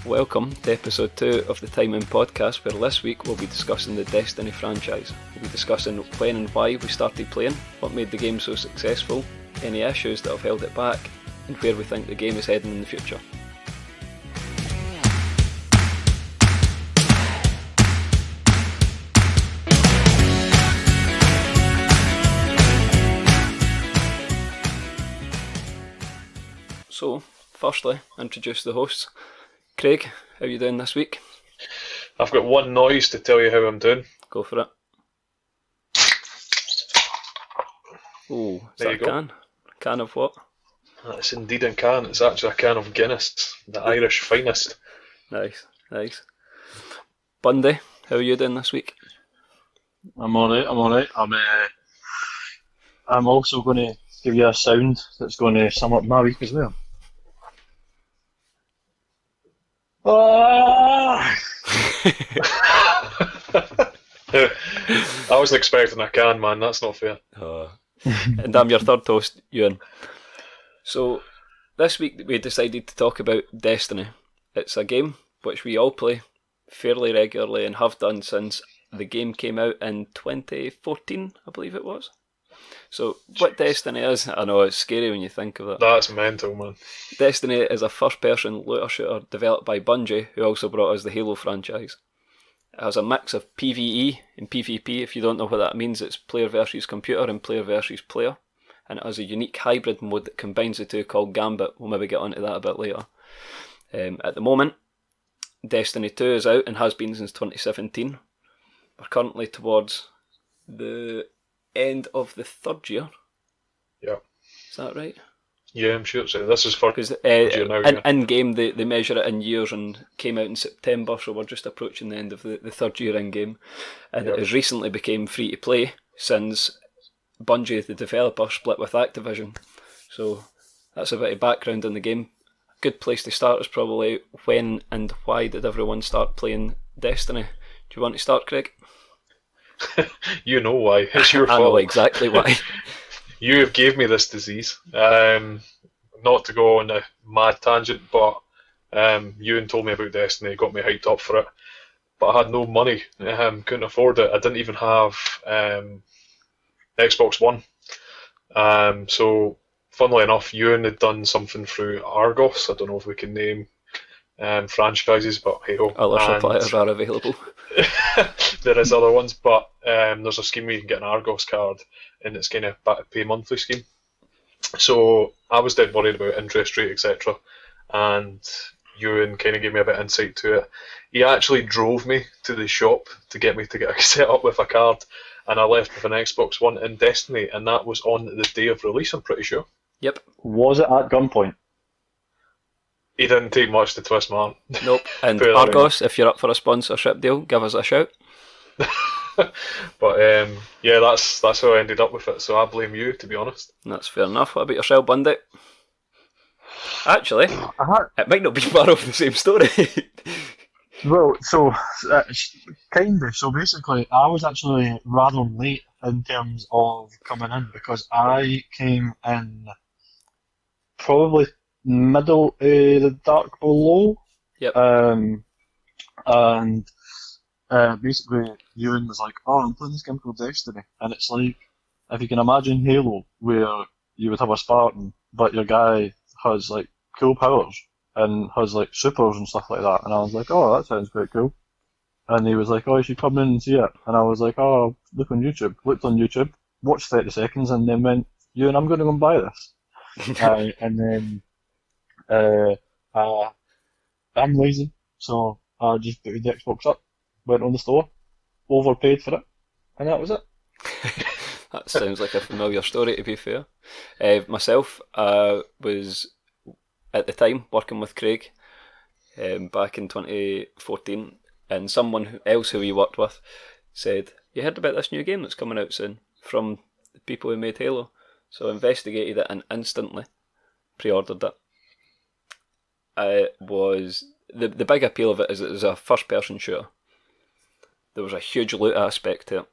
welcome to episode 2 of the Time In podcast, where this week we'll be discussing the Destiny franchise. We'll be discussing when and why we started playing, what made the game so successful, any issues that have held it back, and where we think the game is heading in the future. So, firstly, introduce the hosts. Craig, how are you doing this week? I've got one noise to tell you how I'm doing. Go for it. Oh, is There that you a go. can? A can of what? That's indeed a can. It's actually a can of Guinness, the Irish finest. Nice, nice. Bundy, how are you doing this week? I'm alright. I'm also going to give you a sound that's going to sum up my week as well. Ah! I wasn't expecting a can, man. That's not fair. And I'm your third host, Ewan. So, this week we decided to talk about Destiny. It's a game which we all play fairly regularly and have done since the game came out in 2014, I believe it was. So, what Destiny is, I know it's scary when you think of it. That's mental, man. Destiny is a first-person looter shooter developed by Bungie, who also brought us the Halo franchise. It has a mix of PvE and PvP. If you don't know what that means, it's player versus computer and player versus player. And it has a unique hybrid mode that combines the two called Gambit. We'll maybe get onto that a bit later. At the moment, Destiny 2 is out and has been since 2017. We're currently towards the end of the third year. Yeah. Is that right? Yeah, I'm sure so. This is for Because year now, yeah. in game they measure it in years and came out in September, so we're just approaching the end of the third year in game. And Yep. it has recently become free to play since Bungie, the developer, split with Activision. So that's a bit of background in the game. A good place to start is probably when and why did everyone start playing Destiny? Do you want to start, Craig? You know why. It's your I know fault. exactly why. You have gave me this disease. Not to go on a mad tangent, but Ewan told me about Destiny, got me hyped up for it. But I had no money, couldn't afford it. I didn't even have Xbox One. So, funnily enough, Ewan had done something through Argos. I don't know if we can name franchises, but hey ho. Other And suppliers are available. there is other ones, but there's a scheme where you can get an Argos card, and it's kind of pay monthly scheme. So I was dead worried about interest rate, etc. And Ewan kind of gave me a bit of insight to it. He actually drove me to the shop to get me to get set up with a card, and I left with an Xbox One and Destiny, and that was on the day of release, I'm pretty sure. Yep. Was it at gunpoint? He didn't take much to twist my arm. Nope. And Put it that way. Argos, if you're up for a sponsorship deal, give us a shout. But yeah, that's how I ended up with it, so I blame you, to be honest. That's fair enough. What about yourself, Bundy? Actually, it might not be far off the same story. Well, so kind of. So basically, I was actually rather late in terms of coming in because I came in probably middle of the dark below. Yep. And basically, Ewan was like, "Oh, I'm playing this game called Destiny," and it's like, if you can imagine Halo, where you would have a Spartan, but your guy has like cool powers and has like supers and stuff like that. And I was like, "Oh, that sounds quite cool." And he was like, "Oh, you should come in and see it." And I was like, "Oh, look on YouTube." Looked on YouTube, watched 30 seconds, and then went, "Ewan, I'm going to go and buy this." And then I'm lazy, so I just booted the Xbox up, went on the store, overpaid for it, and that was it. That sounds like a familiar story, to be fair. Myself, was at the time working with Craig back in 2014, and someone else who we worked with said, "You heard about this new game that's coming out soon from the people who made Halo?" So I investigated it and instantly pre-ordered it. Was the big appeal of it is it was a first-person shooter. There was a huge loot aspect to it,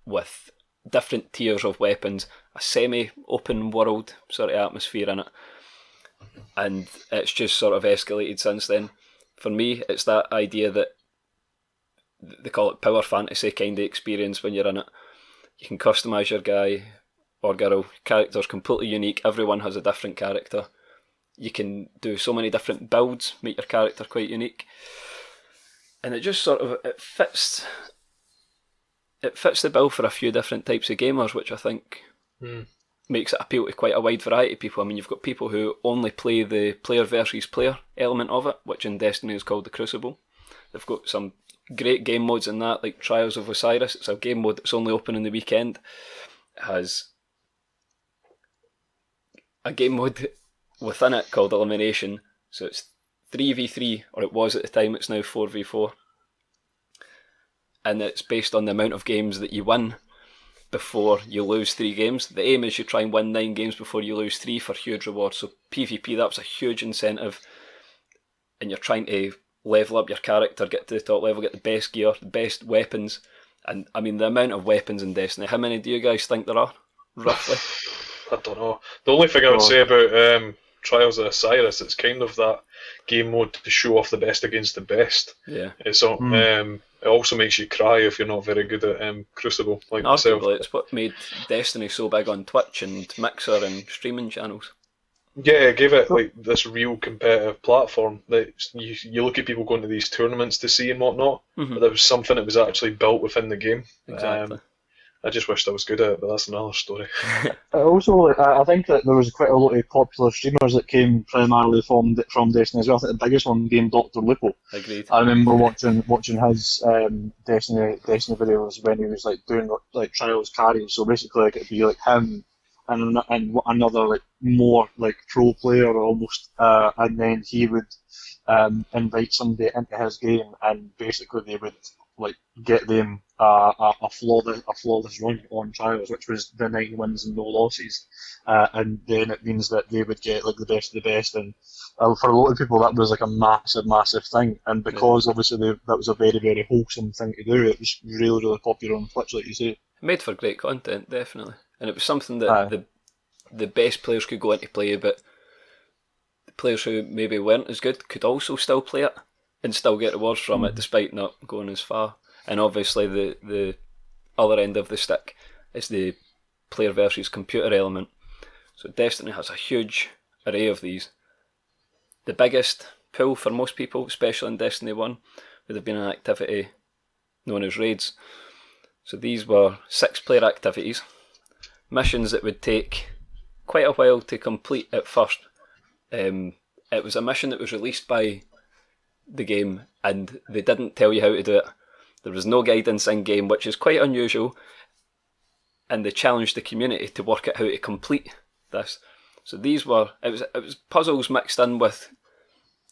with different tiers of weapons, a semi-open world sort of atmosphere in it. and it's just sort of escalated since then. For me, it's that idea that they call it power fantasy kind of experience when you're in it. You can customise your guy or girl. Character's completely unique. Everyone has a different character. You can do so many different builds, make your character quite unique. And it just sort of it fits the bill for a few different types of gamers, which I think makes it appeal to quite a wide variety of people. I mean, you've got people who only play the player versus player element of it, which in Destiny is called the Crucible. They've got some great game modes in that, like Trials of Osiris. It's a game mode that's only open in the weekend. It has a game mode within it called Elimination. So it's 3v3, or it was at the time, it's now 4v4. And it's based on the amount of games that you win before you lose 3 games. The aim is you try and win 9 games before you lose 3 for huge rewards. So PvP, that was a huge incentive. And you're trying to level up your character, get to the top level, get the best gear, the best weapons. And I mean, the amount of weapons in Destiny, how many do you guys think there are, roughly? I don't know. The only thing I would say about Trials of Osiris, it's kind of that game mode to show off the best against the best. Yeah. It also makes you cry if you're not very good at Crucible, like myself. Arguably, it's what made Destiny so big on Twitch and Mixer and streaming channels. Yeah, it gave it like this real competitive platform that you look at people going to these tournaments to see and whatnot, but there was something that was actually built within the game. Exactly. I just wished I was good at it, but that's another story. Also, I think that there was quite a lot of popular streamers that came primarily from Destiny as well. I think the biggest one being Dr. Lupo. Agreed. I remember watching his Destiny videos when he was like doing like trials carries. So basically, like it'd be like him and another like more like pro player almost, and then he would invite somebody into his game, and basically they would like get them a flawless run on trials, which was the 9 wins and no losses, and then it means that they would get like the best of the best, and for a lot of people that was like a massive thing, and because obviously that was a very, very wholesome thing to do, it was really popular on Twitch, like you say. It made for great content, definitely, and it was something that the best players could go into play, but the players who maybe weren't as good could also still play it and still get rewards from it despite not going as far. And obviously the other end of the stick is the player versus computer element. So Destiny has a huge array of these. The biggest pool for most people, especially in Destiny 1, would have been an activity known as raids. So these were 6-player activities, missions that would take quite a while to complete at first. It was a mission that was released by the game, and they didn't tell you how to do it. There was no guidance in game, which is quite unusual, and they challenged the community to work out how to complete this. So these were it was puzzles mixed in with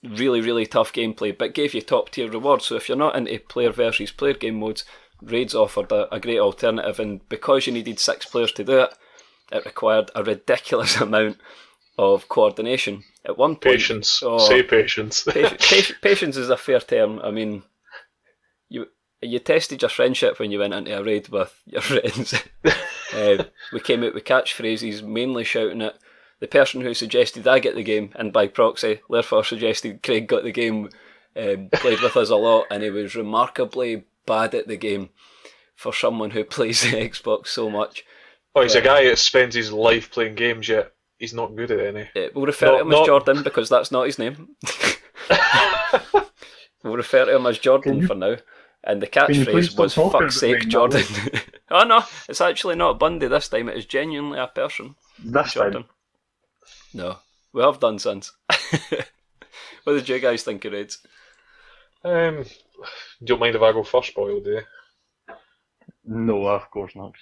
really, really tough gameplay, but gave you top tier rewards. So if you're not into player versus player game modes, raids offered a great alternative, and because you needed 6 players to do it, it required a ridiculous amount of coordination. At one point, patience. Say patience. Patience is a fair term. I mean, you tested your friendship when you went into a raid with your friends. We came out with catchphrases, mainly shouting at the person who suggested I get the game, and by proxy, therefore suggested Craig got the game, played with us a lot, and he was remarkably bad at the game for someone who plays the Xbox so much. Oh, he's a guy that spends his life playing games, yet he's not good at any. We'll refer to him as Jordan because that's not his name. We'll refer to him as Jordan for now. And the catchphrase was "fuck's sake, Jordan." Oh no, it's actually not Bundy this time. It is genuinely a person. This Jordan. time. No, we have done since. What did you guys think of raids? Do you mind if I go first, Boyle? Do you? No, of course not.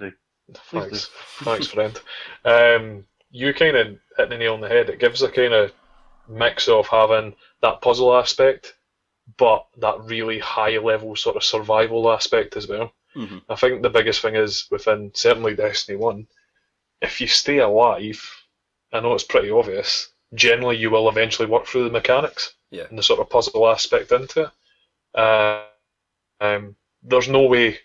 Thanks, friend. You kind of hit the nail on the head. It gives a kind of mix of having that puzzle aspect, but that really high level sort of survival aspect as well. Mm-hmm. I think the biggest thing is within certainly Destiny 1, if you stay alive, I know it's pretty obvious, generally you will eventually work through the mechanics and the sort of puzzle aspect into it. There's no way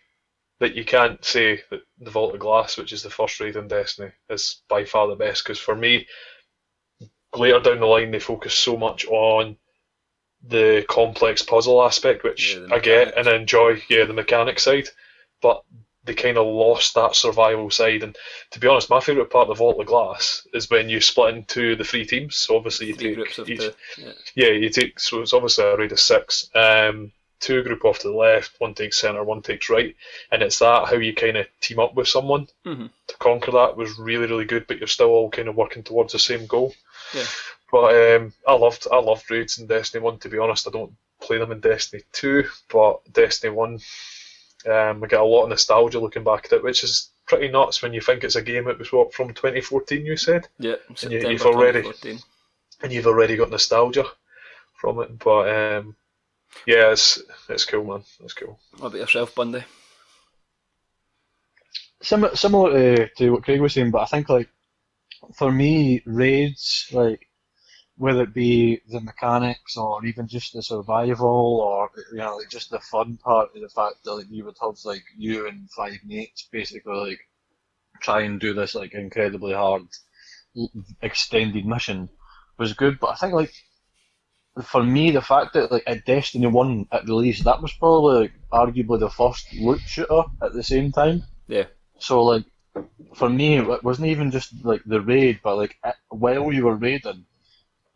that you can't say that the Vault of Glass, which is the first raid in Destiny, is by far the best, because for me, later down the line they focus so much on the complex puzzle aspect, which Yeah, the I get mechanics. and I enjoy, the mechanic side, but they kind of lost that survival side. And to be honest, my favourite part of Vault of Glass is when you split into the three teams. So obviously you 3 take groups of each, 2. Yeah. you take, so it's obviously a raid of 6. Two group off to the left, one takes centre, one takes right, and it's that how you kind of team up with someone Mm-hmm. to conquer that was really really good. But you're still all kind of working towards the same goal. Yeah. But I loved raids in Destiny 1. To be honest, I don't play them in Destiny 2, but Destiny 1, I get a lot of nostalgia looking back at it, which is pretty nuts when you think it's a game. It was what, from 2014, you said, Yeah, and September you've already 2014. you've already got nostalgia from it. But yeah, it's cool, man. It's cool. What about yourself, Bundy? Similar to what Craig was saying, but I think like for me, raids, like whether it be the mechanics or even just the survival or like just the fun part of the fact that like you would have like you and 5 mates basically like try and do this like incredibly hard extended mission was good. But I think like for me, the fact that like at Destiny 1 at release, that was probably like arguably the first loot shooter at the same time. Yeah. So like for me, it wasn't even just like the raid, but like while you were raiding,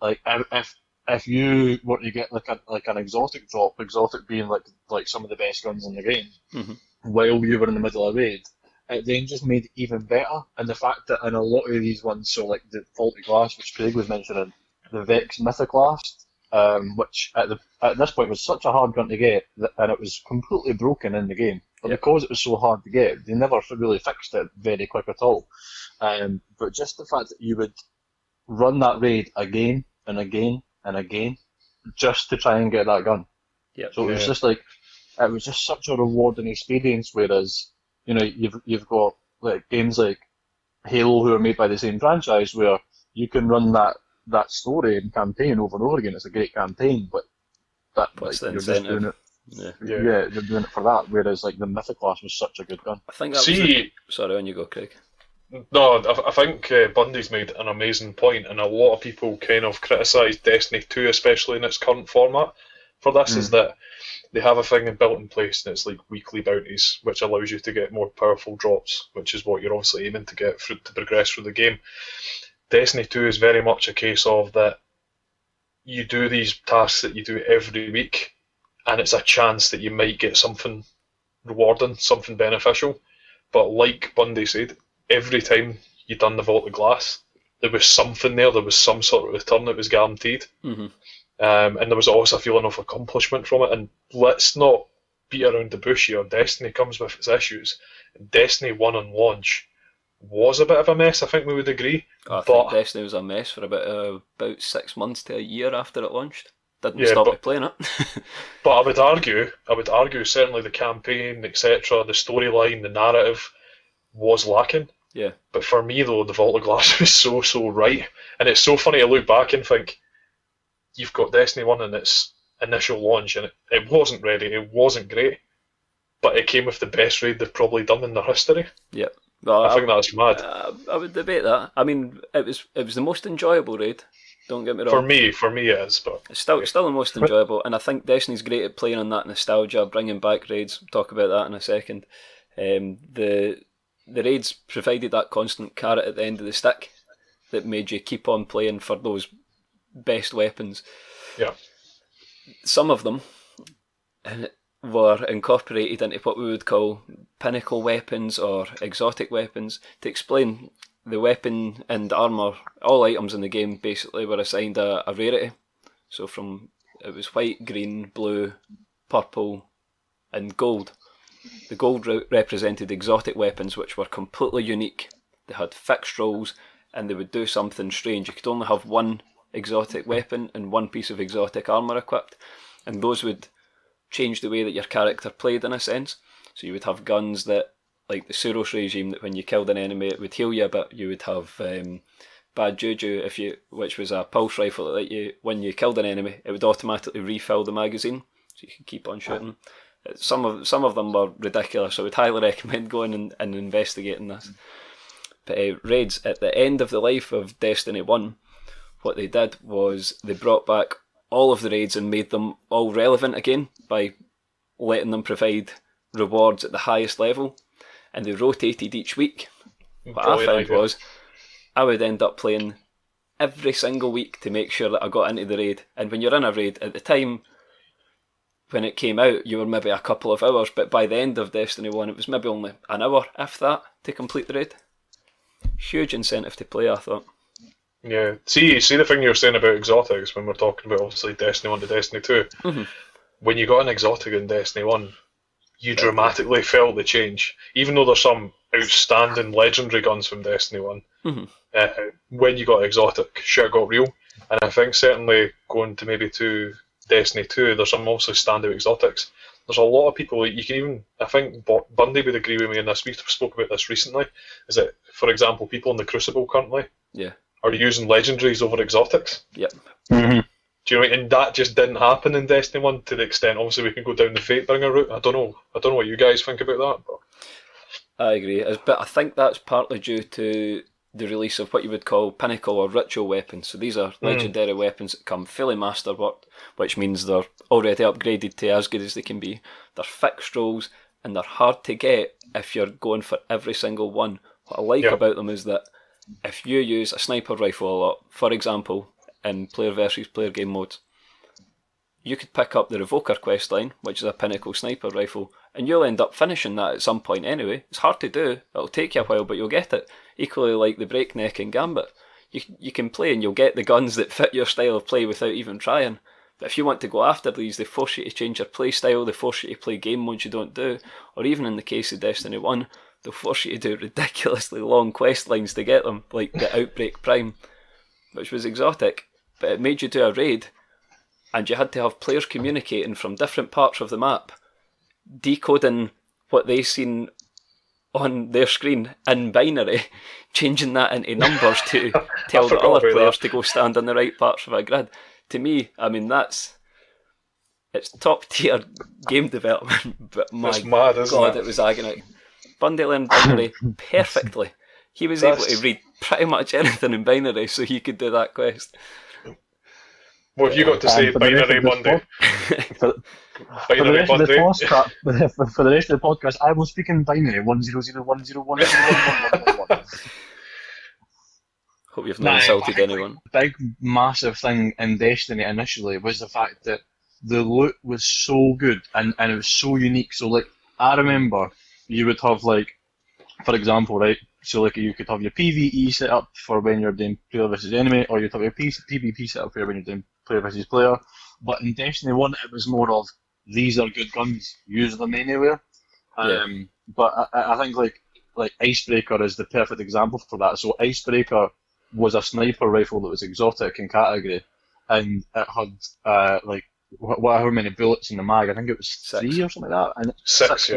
like if you were to get like an exotic drop, exotic being like some of the best guns in the game, Mm-hmm. while you were in the middle of raid, it then just made it even better. And the fact that in a lot of these ones, so like the Faulty Glass, which Craig was mentioning, the Vex Mythoclast, which at this point was such a hard gun to get, and it was completely broken in the game. But Yep. because it was so hard to get, they never really fixed it very quick at all. But just the fact that you would run that raid again and again and again just to try and get that gun. Yep. So it was Yeah. just like it was just such a rewarding experience. Whereas you've got like games like Halo who are made by the same franchise where you can run that story and campaign over and over again. It's a great campaign, but What's like the you're just incentive? doing it. Yeah. Yeah. You're doing it for that. Whereas like the Mythoclast was such a good gun. I think that was the... See, Sorry, on you go, Craig. no, I think Bundy's made an amazing point, and a lot of people kind of criticise Destiny 2, especially in its current format, for this, is that they have a thing built in place, and it's like weekly bounties, which allows you to get more powerful drops, which is what you're obviously aiming to get to progress through the game. Destiny 2 is very much a case of that you do these tasks that you do every week, and it's a chance that you might get something rewarding, something beneficial. But like Bundy said, every time you done the Vault of Glass, there was something there, there was some sort of return that was guaranteed. Mm-hmm. And there was always a feeling of accomplishment from it. And let's not beat around the bush here. Destiny comes with its issues. And Destiny 1 on launch was a bit of a mess, I think we would agree. I But- think Destiny was a mess for about 6 months to a year after it launched. Didn't Yeah, stop but- me playing it. But I would argue certainly the campaign, etc., the storyline, the narrative was lacking. Yeah. But for me though, the Vault of Glass was so right. And it's so funny to look back and think, you've got Destiny 1 in its initial launch, and it wasn't ready, it wasn't great, but it came with the best raid they've probably done in their history. Yep. Well, I think that's mad. I would debate that. I mean, it was the most enjoyable raid. Don't get me wrong. For me it is, but It's still the most enjoyable, and I think Destiny's great at playing on that nostalgia, bringing back raids. We'll talk about that in a second. The raids provided that constant carrot at the end of the stick that made you keep on playing for those best weapons. yeah. Some of them were incorporated into what we would call pinnacle weapons or exotic weapons. To explain, the weapon and armour, all items in the game basically were assigned a rarity. So it was white, green, blue, purple and gold. The gold represented exotic weapons which were completely unique. They had fixed rolls and they would do something strange. You could only have one exotic weapon and one piece of exotic armour equipped, and those would change the way that your character played in a sense. So you would have guns that, like the Suros regime, that when you killed an enemy it would heal you a bit. You would have Bad Juju, which was a pulse rifle that when you killed an enemy it would automatically refill the magazine, so you could keep on shooting. Some of them were ridiculous, so I would highly recommend going and investigating this. But raids at the end of the life of Destiny 1 what they did was they brought back all of the raids and made them all relevant again by letting them provide rewards at the highest level, and they rotated each week. What I found was I would end up playing every single week to make sure that I got into the raid. And when you're in a raid, at the time when it came out, you were maybe a couple of hours, but by the end of Destiny 1, it was maybe only an hour, if that, to complete the raid. Huge incentive to play, I thought. Yeah. See the thing you were saying about exotics when we're talking about obviously Destiny 1 to Destiny 2. Mm-hmm. When you got an exotic in Destiny 1, you dramatically felt the change. Even though there's some outstanding legendary guns from Destiny 1, when you got exotic, shit got real. And I think certainly going to maybe to Destiny 2, there's some obviously standout exotics. There's a lot of people, you can even, I think Bundy would agree with me in this, we spoke about this recently, is that, for example, people in the Crucible currently are using legendaries over exotics. Yep. Mm-hmm. Do you know, and that just didn't happen in Destiny 1 to the extent, obviously we can go down the Fatebringer route. I don't know what you guys think about that. But I agree, but I think that's partly due to the release of what you would call pinnacle or ritual weapons. So these are legendary weapons that come fully masterworked, which means they're already upgraded to as good as they can be. They're fixed rolls and they're hard to get if you're going for every single one. What I like about them is that if you use a sniper rifle a lot, for example, in player versus player game modes, you could pick up the Revoker questline, which is a pinnacle sniper rifle, and you'll end up finishing that at some point anyway. It's hard to do, it'll take you a while, but you'll get it. Equally like the Breakneck and Gambit. You can play and you'll get the guns that fit your style of play without even trying. But if you want to go after these, they force you to change your play style, they force you to play game modes you don't do, or even in the case of Destiny 1, they'll force you to do ridiculously long quest lines to get them, like the Outbreak Prime, which was exotic, but it made you do a raid, and you had to have players communicating from different parts of the map, decoding what they seen on their screen in binary, changing that into numbers to tell the other players to go stand on the right parts of a grid. To me, I mean, it's top tier game development, but my mad, God, it was agony. Bundy learned binary perfectly. He was able to read pretty much anything in binary, so he could do that quest. What have you got to say, binary Bundy? For the rest of the podcast, I will speak in binary 10010010111. Hope you've not insulted anyone. The big, massive thing in Destiny initially was the fact that the loot was so good and it was so unique. So, like, I remember you would have, like, for example, right, so like you could have your PvE set up for when you're doing player versus enemy, or you'd have your PvP set up for when you're doing player versus player. But in Destiny 1, it was more of, these are good guns, use them anywhere. But I think like Icebreaker is the perfect example for that. So Icebreaker was a sniper rifle that was exotic in category, and it had like however many bullets in the mag. I think it was 3 or something like that. And six.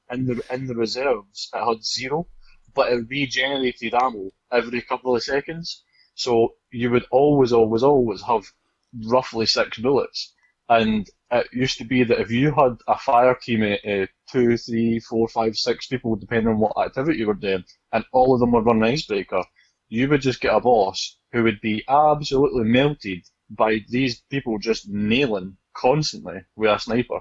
And in the reserves, it had 0, but it regenerated ammo every couple of seconds. So you would always have roughly 6 bullets. And it used to be that if you had a fire team of 2, 3, 4, 5, 6 people, depending on what activity you were doing, and all of them were running Icebreaker, you would just get a boss who would be absolutely melted by these people just nailing constantly with a sniper.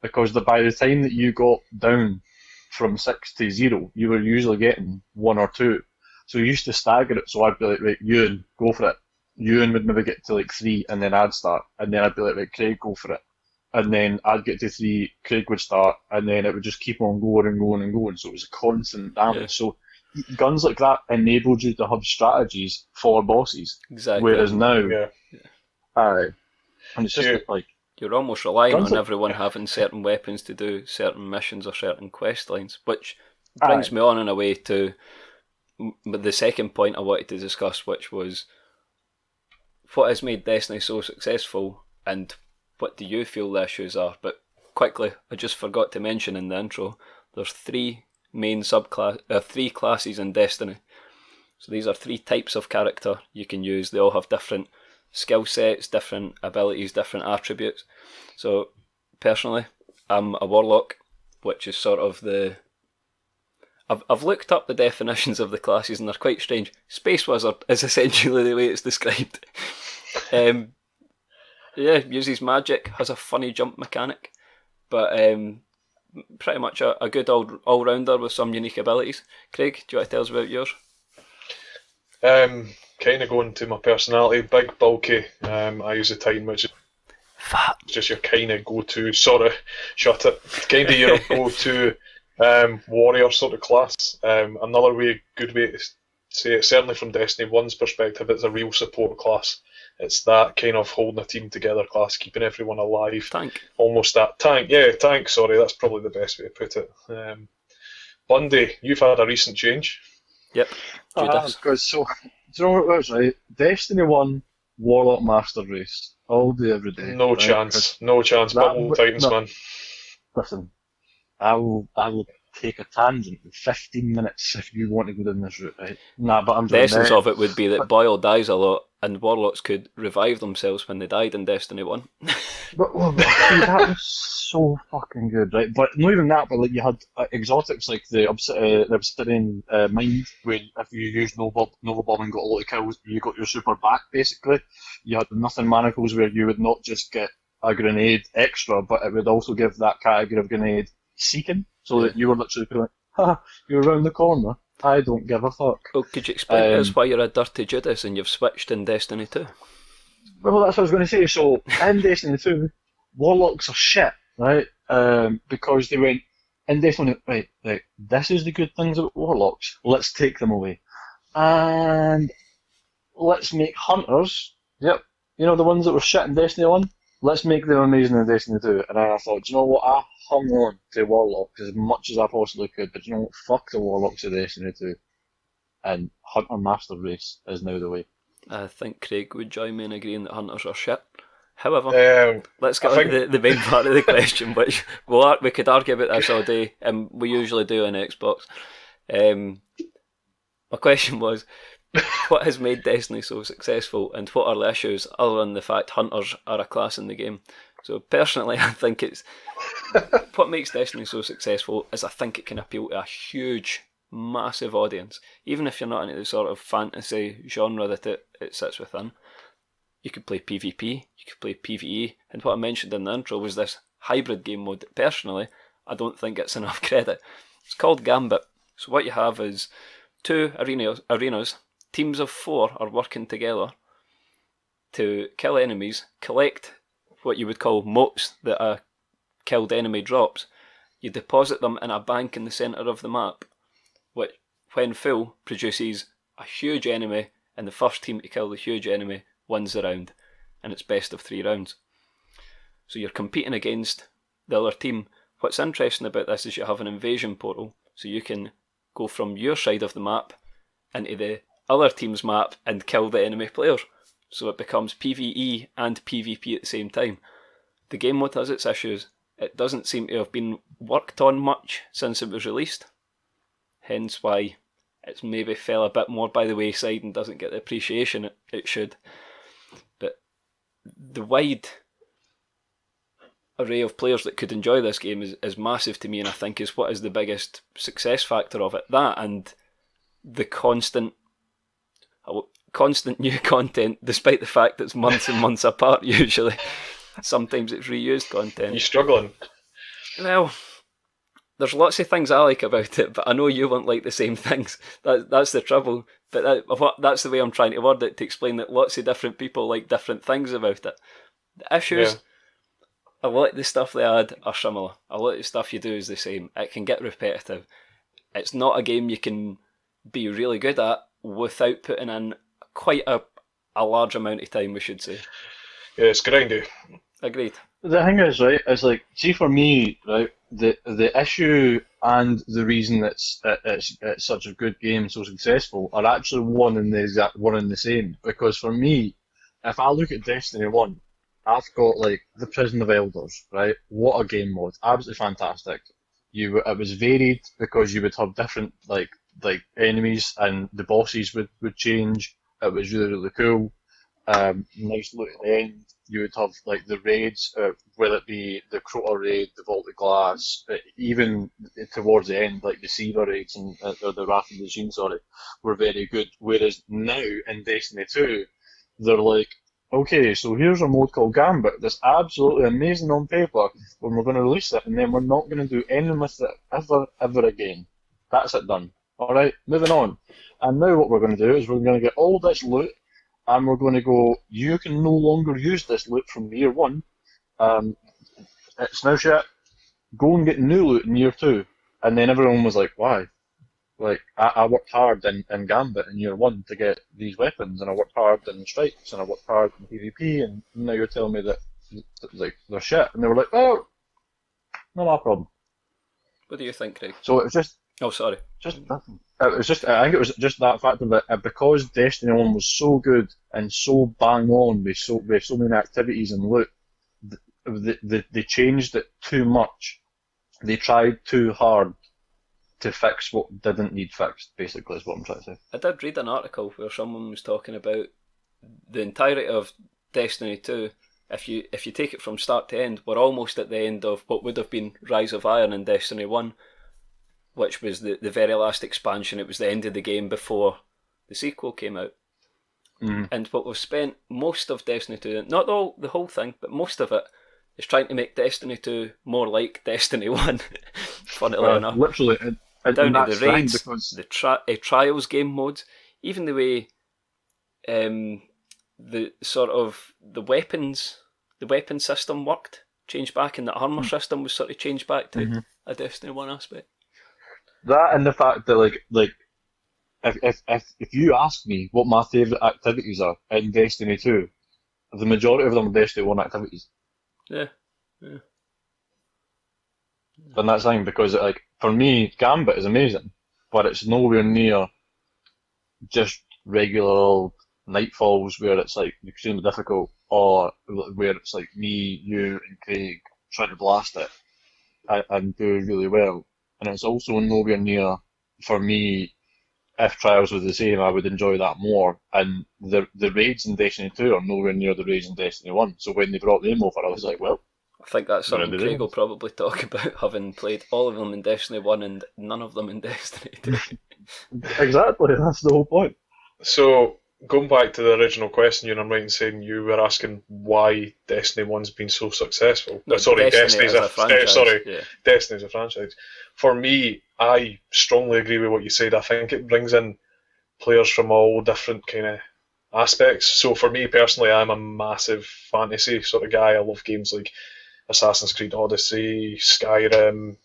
Because by the time that you got down from 6 to 0, you were usually getting 1 or 2. So you used to stagger it, so I'd be like, right, Ewan, go for it. Ewan would maybe get to like 3 and then I'd start, and then I'd be like, right, Craig, go for it. And then I'd get to 3, Craig would start, and then it would just keep on going and going and going. So it was a constant damage. Yeah. So guns like that enabled you to have strategies for bosses. Exactly. Whereas now, and it's just like, you're almost relying on everyone having certain weapons to do certain missions or certain quest lines, which brings me on in a way to the second point I wanted to discuss, which was what has made Destiny so successful and what do you feel the issues are. But quickly, I just forgot to mention in the intro, there's 3 main three classes in Destiny. So these are 3 types of character you can use. They all have different skill sets, different abilities, different attributes. So personally, I'm a warlock, which is sort of I've looked up the definitions of the classes and they're quite strange. Space Wizard is essentially the way it's described. Uses magic, has a funny jump mechanic, but pretty much a good all-rounder with some unique abilities. Craig, do you want to tell us about yours? Kind of going to my personality, big, bulky. I use the Titan, which is Fat. just your kind of go-to, shut it, kind of your go-to warrior sort of class. Another good way to say it, certainly from Destiny 1's perspective, it's a real support class. It's that kind of holding a team together class, keeping everyone alive. Tank. Almost that tank. Yeah, tank, sorry, that's probably the best way to put it. Bundy, you've had a recent change. Yep. Because do you know what it was, right? Destiny 1 Warlock Master Race. All day, every day. No right? chance. No chance. Bubble Titans, no. man. Listen, I will take a tangent in 15 minutes if you want to go down this route, right? Nah, but I'm The essence doing of it would be that Boyle dies a lot and Warlocks could revive themselves when they died in Destiny 1. But see, that was so fucking good, right? But not even that, but like you had exotics like the Obsidian Mind, where if you use Nova Bomb and got a lot of kills, you got your super back, basically. You had the Nothing Manacles, where you would not just get a grenade extra, but it would also give that category of grenade seeking, so that you were literally like, ha, you're around the corner, I don't give a fuck. Oh, could you explain to us why you're a dirty Judas and you've switched in Destiny 2? Well, that's what I was going to say. So, in Destiny 2, Warlocks are shit, right? Because they went, in Destiny, right, this is the good things about Warlocks, let's take them away. And let's make Hunters, yep, you know the ones that were shit in Destiny 1? Let's make them amazing in Destiny 2. And I thought, do you know what, I hung on to Warlocks as much as I possibly could, but you know what, fuck the Warlocks of Destiny 2. And Hunter Master Race is now the way. I think Craig would join me in agreeing that Hunters are shit. However, let's get on to the main part of the question, which we could argue about this all day, and we usually do on Xbox. My question was, what has made Destiny so successful, and what are the issues other than the fact Hunters are a class in the game? So personally, I think it's what makes Destiny so successful is I think it can appeal to a huge, massive audience, even if you're not into the sort of fantasy genre that it sits within. You could play PvP, you could play PvE, and what I mentioned in the intro was this hybrid game mode that personally I don't think gets enough credit. It's called Gambit. So what you have is two arenas. Teams of 4 are working together to kill enemies, collect what you would call motes that a killed enemy drops. You deposit them in a bank in the centre of the map, which, when full, produces a huge enemy, and the first team to kill the huge enemy wins the round, and it's best of 3 rounds. So you're competing against the other team. What's interesting about this is you have an invasion portal, so you can go from your side of the map into the other team's map and kill the enemy players. So it becomes PvE and PvP at the same time. The game mode has its issues. It doesn't seem to have been worked on much since it was released. Hence why it's maybe fell a bit more by the wayside and doesn't get the appreciation it should. But the wide array of players that could enjoy this game is massive to me, and I think is what is the biggest success factor of it. That and the constant new content, despite the fact that it's months and months apart usually. Sometimes it's reused content. You struggling? Well, there's lots of things I like about it, but I know you won't like the same things. That's the trouble. But that's the way I'm trying to word it, to explain that lots of different people like different things about it. The issues, a lot of the stuff they add are similar. A lot of the stuff you do is the same. It can get repetitive. It's not a game you can be really good at without putting in quite a large amount of time, we should say. Yeah, it's grindy. Agreed. The thing is, right, is like, see for me, right, the issue and the reason it's such a good game, so successful, are actually one and the same. Because for me, if I look at Destiny 1, I've got like the Prison of Elders, right? What a game mode, absolutely fantastic. It was varied because you would have different like enemies and the bosses would change. It was really, really cool. Nice look at the end. you would have like the raids, whether it be the Crota raid, the Vaulted Glass, even towards the end, like the Siva raids and or the Wrath of the Machine, sorry, were very good. Whereas now in Destiny 2, they're like, okay, so here's a mode called Gambit that's absolutely amazing on paper when we're going to release it, and then we're not going to do anything with it ever again. That's it done. Alright, moving on. And now what we're going to do is we're going to get all this loot, and we're going to go, you can no longer use this loot from year 1. It's now shit. Go and get new loot in year 2. And then everyone was like, why? Like, I worked hard in Gambit in year 1 to get these weapons, and I worked hard in Strikes, and I worked hard in PvP, and now you're telling me that like they're shit. And they were like, oh, not my problem. What do you think, Craig? So it was just... Oh, sorry. Just nothing. It was just, I think it was just that fact of it, because Destiny 1 was so good and so bang on with so many activities and loot, they changed it too much. They tried too hard to fix what didn't need fixed, basically, is what I'm trying to say. I did read an article where someone was talking about the entirety of Destiny 2. If you take it from start to end, we're almost at the end of what would have been Rise of Iron in Destiny 1, which was the very last expansion. It was the end of the game before the sequel came out. And what we've spent most of Destiny 2, not the whole thing, but most of it, is trying to make Destiny 2 more like Destiny 1. Funnily enough. Literally, down to the raids, because... the trials game modes, even the way the sort of the weapon system worked, changed back, and the armor system was sort of changed back to a Destiny 1 aspect. That and the fact that like if you ask me what my favourite activities are in Destiny 2, the majority of them are Destiny 1 activities. Yeah. And that's the thing, because like for me, Gambit is amazing, but it's nowhere near just regular old Nightfalls where it's like extremely difficult, or where it's like me, you, and Craig trying to blast it and do really well. And it's also nowhere near, for me, if Trials was the same, I would enjoy that more. And the raids in Destiny 2 are nowhere near the raids in Destiny 1. So when they brought them over, I was like, well... I think that's something Craig will probably talk about, having played all of them in Destiny 1 and none of them in Destiny 2. Exactly, that's the whole point. So, going back to the original question, I'm right in saying you were asking why Destiny 1's been so successful. No, Destiny's a franchise. Yeah. Destiny's a franchise. For me, I strongly agree with what you said. I think it brings in players from all different kind of aspects. So for me personally, I'm a massive fantasy sort of guy. I love games like Assassin's Creed Odyssey, Skyrim,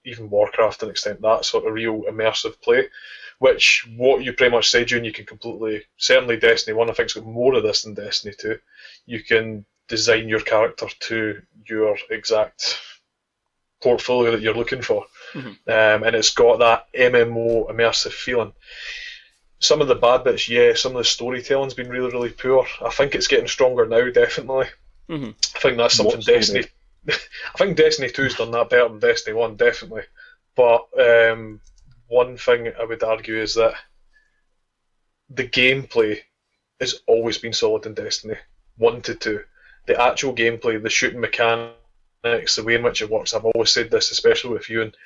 even Warcraft to an extent, that sort of real immersive play. Which, what you pretty much said, June, you can completely, certainly Destiny 1, I think it's got more of this than Destiny 2. You can design your character to your exact portfolio that you're looking for. And it's got that MMO immersive feeling. Some of the bad bits, yeah, some of the storytelling's been really, really poor. I think it's getting stronger now, definitely. I think that's something Destiny... I think Destiny 2's done that better than Destiny 1, definitely. But one thing I would argue is that the gameplay has always been solid in Destiny 1 to 2. The actual gameplay, the shooting mechanics, the way in which it works, I've always said this, especially with you, and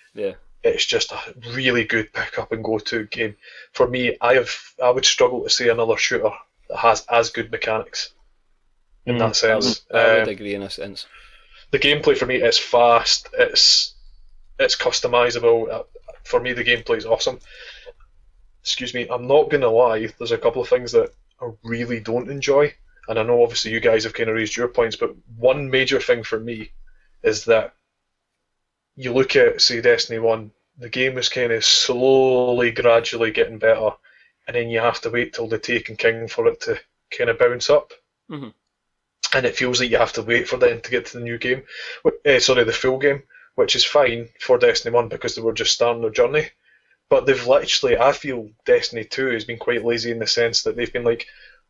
it's just a really good pick up and go to game. For me, I would struggle to see another shooter that has as good mechanics in that sense. I would agree in a sense. The gameplay for me is fast, it's customizable. For me, the gameplay is awesome. Excuse me, I'm not going to lie, there's a couple of things that I really don't enjoy, and I know obviously you guys have kind of raised your points, but one major thing for me is that you look at, say, Destiny 1, the game is kind of slowly, gradually getting better, and then you have to wait till the Taken King for it to kind of bounce up. And it feels like you have to wait for them to get to the new game, the full game, which is fine for Destiny 1 because they were just starting their journey. But they've literally, I feel Destiny 2 has been quite lazy in the sense that they've been like,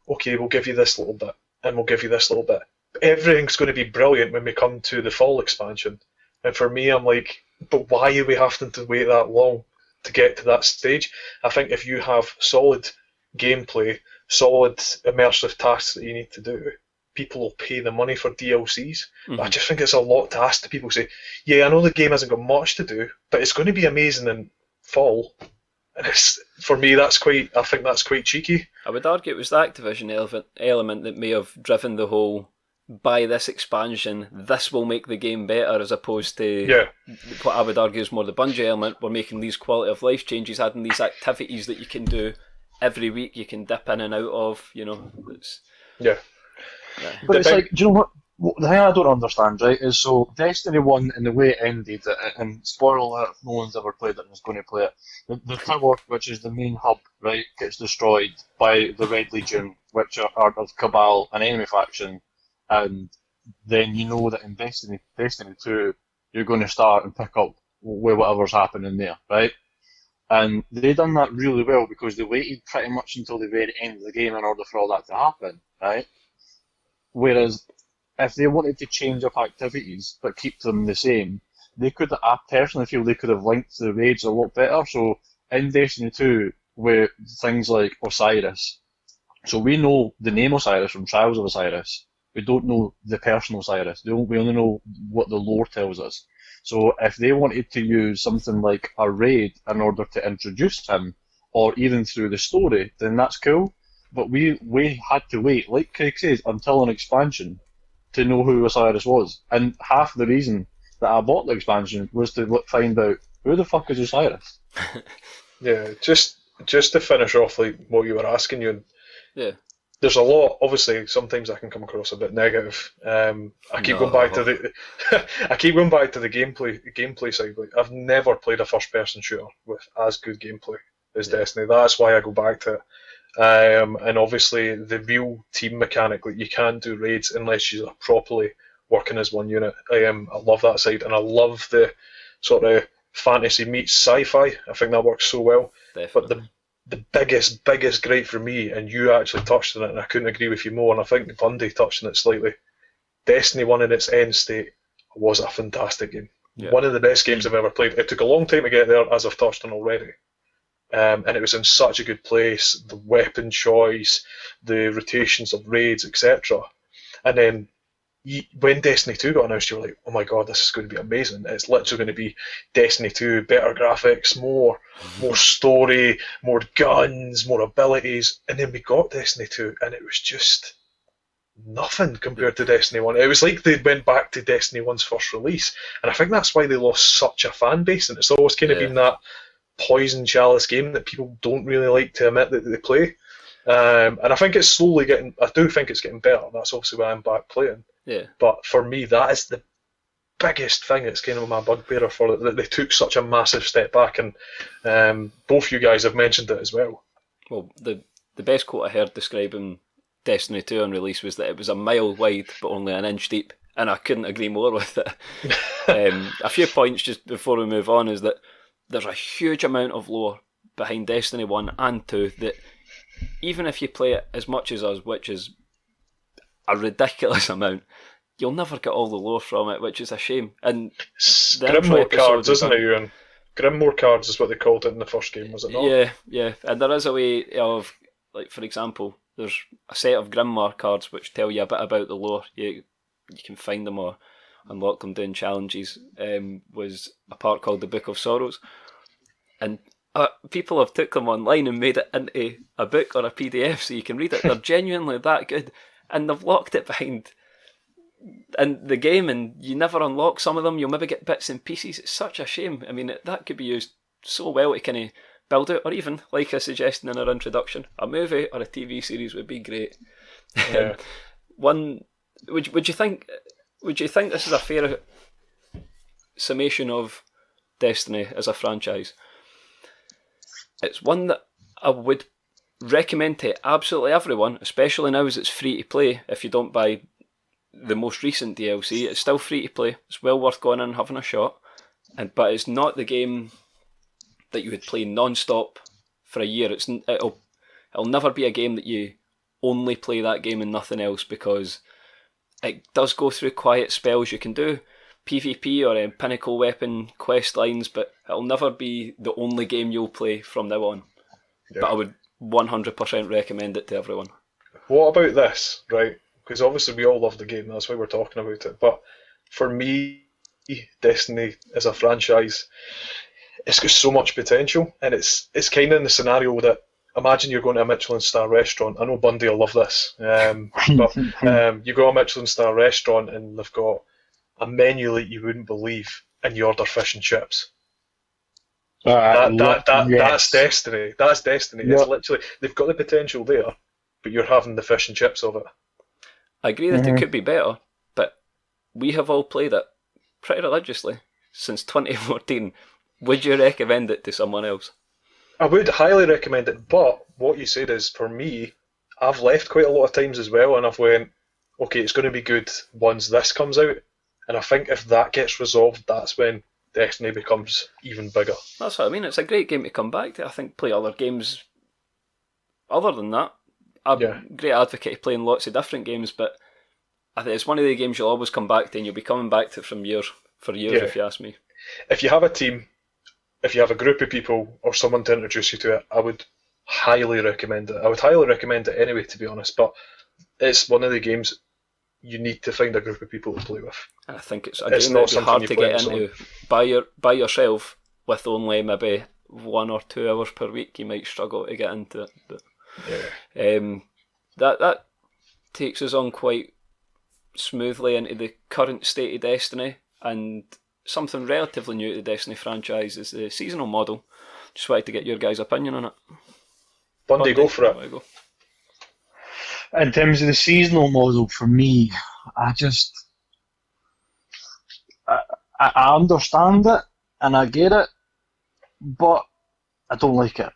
okay, we'll give you this little bit, and we'll give you this little bit. Everything's going to be brilliant when we come to the fall expansion. And for me, I'm like, but why are we having to wait that long to get to that stage? I think if you have solid gameplay, solid immersive tasks that you need to do, people will pay the money for DLCs. Mhm. I just think it's a lot to ask the people. Say, yeah, I know the game hasn't got much to do, but it's going to be amazing in fall. And for me, I think that's quite cheeky. I would argue it was the Activision element that may have driven the whole, buy this expansion, this will make the game better, as opposed to what I would argue is more the Bungie element. We're making these quality of life changes, adding these activities that you can do every week, you can dip in and out of, Yeah. But it's like, do you know what? The thing I don't understand, right, is so Destiny 1 and the way it ended, and spoiler alert, if no one's ever played it and is going to play it, the tower, which is the main hub, right, gets destroyed by the Red Legion, which are of Cabal, an enemy faction, and then you know that in Destiny 2, you're going to start and pick up with whatever's happening there, right? And they done that really well because they waited pretty much until the very end of the game in order for all that to happen, right? Whereas if they wanted to change up activities but keep them the same, I personally feel they could have linked the raids a lot better. So in Destiny 2, with things like Osiris, so we know the name Osiris from Trials of Osiris. We don't know the person Osiris. We only know what the lore tells us. So if they wanted to use something like a raid in order to introduce him, or even through the story, then that's cool. But we had to wait, like Craig says, until an expansion to know who Osiris was. And half the reason that I bought the expansion was to find out who the fuck is Osiris. Yeah, just to finish off like what you were asking you. Yeah. There's a lot. Obviously, sometimes I can come across a bit negative. I keep going back to the gameplay side. Like, I've never played a first-person shooter with as good gameplay as Destiny. That's why I go back to it. And obviously, the real team mechanic, like you can't do raids unless you're properly working as one unit. I love that side, and I love the sort of fantasy meets sci-fi. I think that works so well. Definitely. But the biggest gripe for me, and you actually touched on it, and I couldn't agree with you more, and I think Bundy touched on it slightly. Destiny 1 in its end state was a fantastic game. Yeah. One of the best games I've ever played. It took a long time to get there, as I've touched on already. And it was in such a good place, the weapon choice, the rotations of raids, etc. And then when Destiny 2 got announced, you were like, oh my god, this is going to be amazing. It's literally going to be Destiny 2, better graphics, more story, more guns, more abilities. And then we got Destiny 2, and it was just nothing compared to Destiny 1. It was like they went back to Destiny 1's first release. And I think that's why they lost such a fan base, and it's always kind of been that poison chalice game that people don't really like to admit that they play. And I think it's slowly getting, I do think it's getting better. That's obviously why I'm back playing. Yeah. But for me, that is the biggest thing that's kind of my bugbearer for it, that they took such a massive step back. And both you guys have mentioned it as well. Well, the best quote I heard describing Destiny 2 on release was that it was a mile wide but only an inch deep. And I couldn't agree more with it. A few points just before we move on is that there's a huge amount of lore behind Destiny 1 and 2 that even if you play it as much as us, which is a ridiculous amount, you'll never get all the lore from it, which is a shame. And Grimoire cards, isn't it, Ewan? Grimoire cards is what they called it in the first game, was it not? Yeah. And there is a way of, like, for example, there's a set of Grimoire cards which tell you a bit about the lore. You can find them or unlock them doing challenges. Was a part called the Book of Sorrows. And people have took them online and made it into a book or a PDF so you can read it. They're genuinely that good. And they've locked it behind in the game, and you never unlock some of them. You'll maybe get bits and pieces. It's such a shame. I mean, that could be used so well to kind of build out, or even, like I suggested in our introduction, a movie or a TV series would be great. Yeah. Would you think this is a fair summation of Destiny as a franchise? It's one that I would recommend to absolutely everyone, especially now as it's free to play. If you don't buy the most recent DLC, it's still free to play. It's well worth going in and having a shot. But it's not the game that you would play non-stop for a year. It'll never be a game that you only play that game and nothing else, because it does go through quiet spells. You can do PvP or pinnacle weapon quest lines, but it'll never be the only game you'll play from now on. Yeah. But I would 100% recommend it to everyone. What about this, right? because obviously we all love the game, that's why we're talking about it. But for me, Destiny as a franchise, it's got so much potential, and it's kind of in the scenario that imagine you're going to a Michelin star restaurant. I know Bundy will love this, but you go to a Michelin star restaurant and they've got a menu like you wouldn't believe, and you order fish and chips. That's Destiny. That's Destiny. Yep. It's literally, they've got the potential there, but you're having the fish and chips of it. I agree that it could be better, but we have all played it pretty religiously since 2014. Would you recommend it to someone else? I would highly recommend it, but what you said is, for me, I've left quite a lot of times as well, and I've went, okay, it's going to be good once this comes out, and I think if that gets resolved, that's when Destiny becomes even bigger. That's what I mean. It's a great game to come back to. I think play other games other than that. I'm a great advocate of playing lots of different games, but I think it's one of the games you'll always come back to, and you'll be coming back to it for years, if you ask me. If you have a team, if you have a group of people or someone to introduce you to it, I would highly recommend it. I would highly recommend it anyway, to be honest, but it's one of the games you need to find a group of people to play with. And I think it's not something hard you to play get with into by yourself with only maybe 1 or 2 hours per week. You might struggle to get into it, but that takes us on quite smoothly into the current state of Destiny, and something relatively new to the Destiny franchise is the seasonal model. Just wanted to get your guys' opinion on it. Bundy, go for it. Go. In terms of the seasonal model, for me, I understand it and I get it, but I don't like it.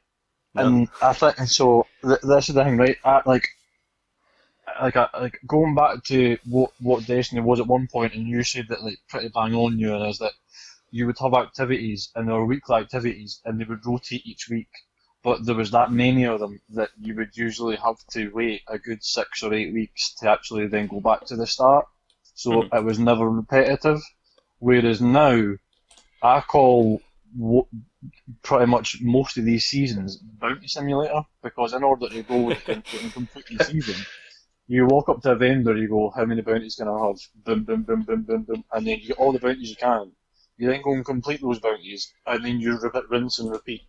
No. And I think so. This is the thing, right? Like going back to what Destiny was at one point, and you said that like pretty bang on you, and is that you would have activities and there were weekly activities and they would rotate each week, but there was that many of them that you would usually have to wait a good 6 or 8 weeks to actually then go back to the start. So it was never repetitive. Whereas now, I call pretty much most of these seasons Bounty Simulator, because in order to go and complete the season, you walk up to a vendor, you go, how many bounties can I have? Boom, boom, boom, boom, boom, boom, and then you get all the bounties you can. You then go and complete those bounties, and then you rinse and repeat.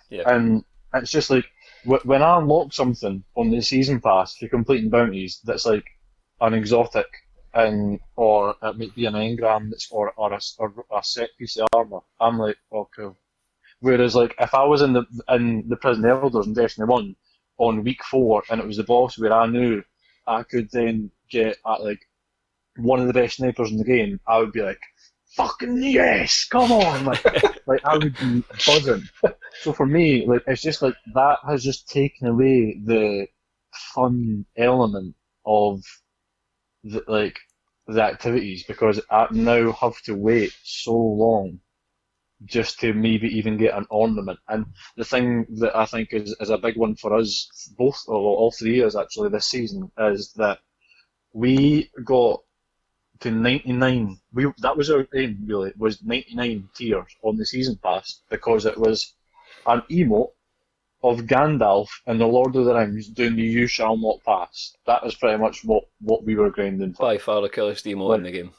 Yeah. And it's just like, when I unlock something on the season pass for completing bounties that's like an exotic, or it might be an engram or a set piece of armour, I'm like, oh cool. Whereas like if I was in the Prison Elders in Destiny 1 on week 4 and it was the boss where I knew I could then get at like one of the best snipers in the game, I would be like, fucking yes, come on, like I would be buzzing. So for me, like it's just like that has just taken away the fun element of the activities, because I now have to wait so long just to maybe even get an ornament. And the thing that I think is a big one for us, both, or all 3 years actually this season, is that we got to 99. That was our aim, really, was 99 tiers on the season pass, because it was an emote of Gandalf and the Lord of the Rings doing the "You Shall Not Pass." That is pretty much what we were grinding for. By far the coolest emote in the game.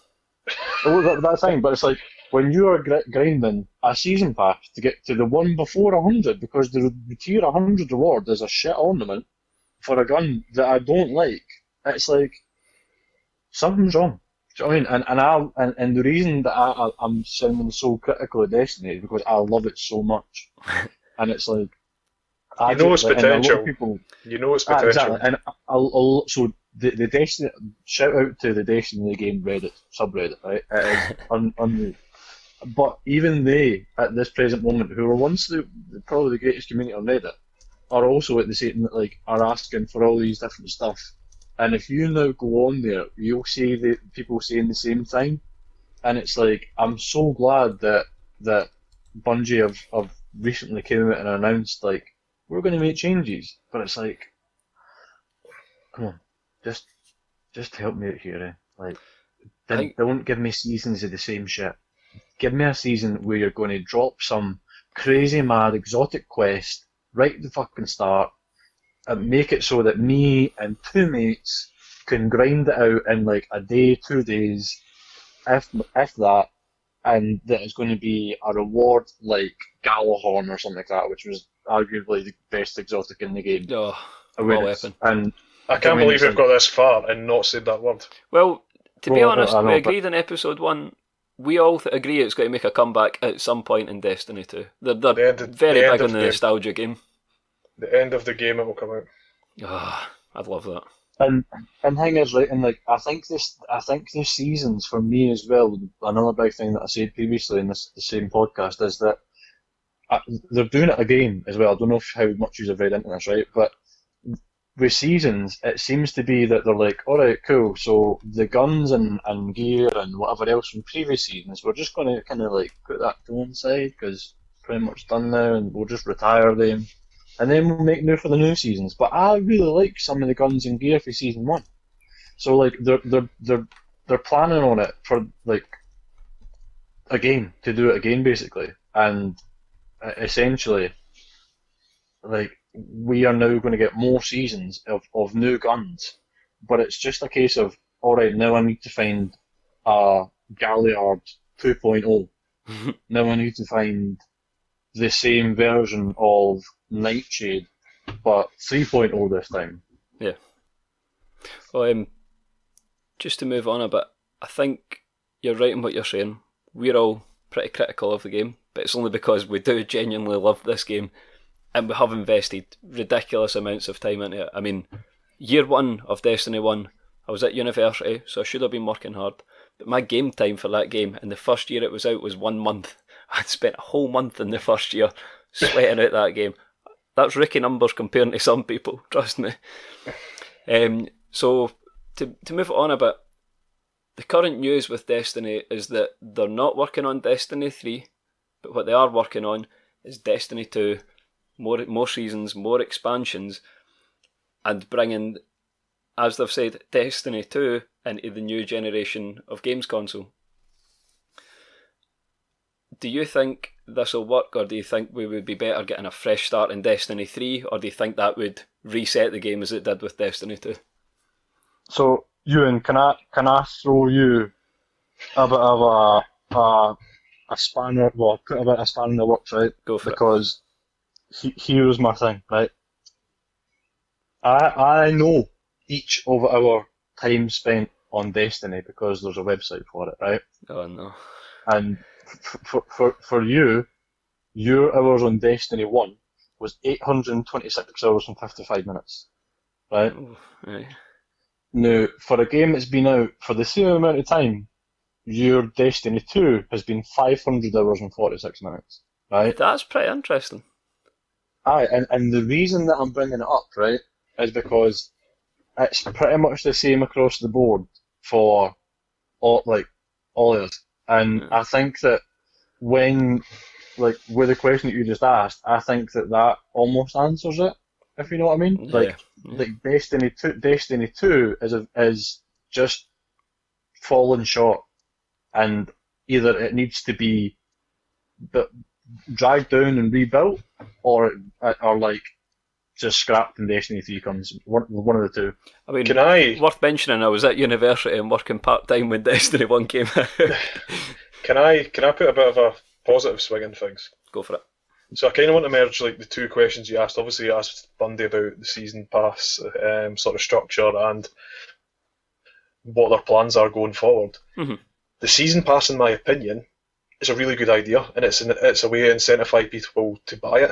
Oh, that's fine, but it's like when you are grinding a season pass to get to the one before 100, because the tier 100 reward is a shit ornament for a gun that I don't like. It's like something's wrong. Do you know what I mean? And the reason that I'm sounding so critical of Destiny is because I love it so much, and it's like you know its potential. You know its potential. Exactly. And so the Destiny, shout out to the Destiny game Reddit subreddit, right? It is unreal. But even they, at this present moment, who were once probably the greatest community on Reddit, are also at the same are asking for all these different stuff. And if you now go on there, you'll see the people saying the same thing, and it's like, I'm so glad that Bungie have recently came out and announced like, we're going to make changes, but it's like, come on, just help me out here, eh? Like, don't give me seasons of the same shit. Give me a season where you're going to drop some crazy mad exotic quest right at the fucking start, and make it so that me and 2 mates can grind it out in like a day, 2 days, if that, and that it's going to be a reward like Galahorn or something like that, which was arguably the best exotic in the game. Oh, When what a it's- weapon. And I can't mean, believe it's we've like- got this far and not said that word. Well, to be Well, honest, I know, we but- agreed in episode 1. We all agree it's going to make a comeback at some point in Destiny 2. They're The end of- very the end big of on the the game. nostalgia game. The end of the game, it will come out. Ah, I'd love that. And thing is, right, and like I think this season's for me as well. Another big thing that I said previously in the same podcast is that they're doing it again as well. I don't know how much you've read into this, right? But with seasons, it seems to be that they're like, all right, cool. So the guns and gear and whatever else from previous seasons, we're just going to kind of like put that to one side because it's pretty much done now, and we'll just retire them. And then we'll make new for the new seasons. But I really like some of the guns and gear for season 1. So like they're planning on it for like again to do it again basically, and essentially like we are now going to get more seasons of new guns. But it's just a case of all right, now I need to find a Galliard 2.0. Now I need to find the same version of Nightshade, but 3.0 this time. Yeah. Well, just to move on a bit, I think you're right in what you're saying. We're all pretty critical of the game, but it's only because we do genuinely love this game, and we have invested ridiculous amounts of time into it. I mean, year 1 of Destiny 1, I was at university, so I should have been working hard, but my game time for that game in the first year it was out was 1 month. I'd spent a whole month in the first year sweating out that game. That's rookie numbers comparing to some people, trust me. So, to move on a bit, the current news with Destiny is that they're not working on Destiny 3, but what they are working on is Destiny 2, more seasons, more expansions, and bringing, as they've said, Destiny 2 into the new generation of games console. Do you think this will work, or do you think we would be better getting a fresh start in Destiny 3, or do you think that would reset the game as it did with Destiny 2? So, Ewan, can I throw you a bit of a spanner? Well, put a bit of a spanner in the works, right? Go for it. Because here's my thing, right? I know each of our time spent on Destiny because there's a website for it, right? Oh no. And for you, your hours on Destiny 1 was 826 hours and 55 minutes, right? Ooh, right. Now, for a game that's been out for the same amount of time, your Destiny 2 has been 500 hours and 46 minutes, right? That's pretty interesting. Aye, and the reason that I'm bringing it up, right, is because it's pretty much the same across the board for all of us. And I think that when, like, with the question that you just asked, I think that almost answers it, if you know what I mean. Yeah. Like Destiny 2 is just falling short, and either it needs to be dragged down and rebuilt, or like just scrapped and Destiny 3 comes. One of the two. I mean, Can I worth mentioning, I was at university and working part-time when Destiny 1 came out. can I put a bit of a positive swing in things? Go for it. So I kind of want to merge like the two questions you asked. Obviously, you asked Bundy about the season pass sort of structure and what their plans are going forward. Mhm. The season pass, in my opinion, is a really good idea, and it's a way to incentivise people to buy it.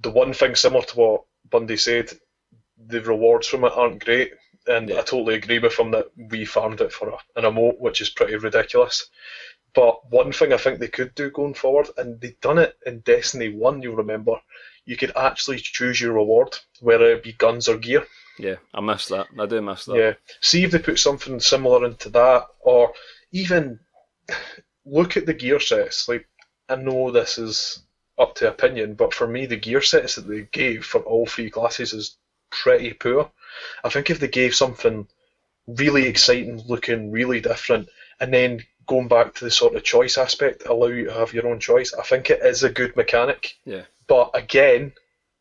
The one thing similar to what Bundy said, the rewards from it aren't great, and Yeah. I totally agree with him that we farmed it for an emote, which is pretty ridiculous. But one thing I think they could do going forward, and they've done it in Destiny 1, you'll remember, you could actually choose your reward, whether it be guns or gear. Yeah, I missed that. I do miss that. Yeah. See if they put something similar into that, or even look at the gear sets. Like, I know this is up to opinion, but for me, the gear sets that they gave for all three classes is pretty poor. I think if they gave something really exciting, looking really different, and then going back to the sort of choice aspect, allow you to have your own choice, I think it is a good mechanic. Yeah. But again,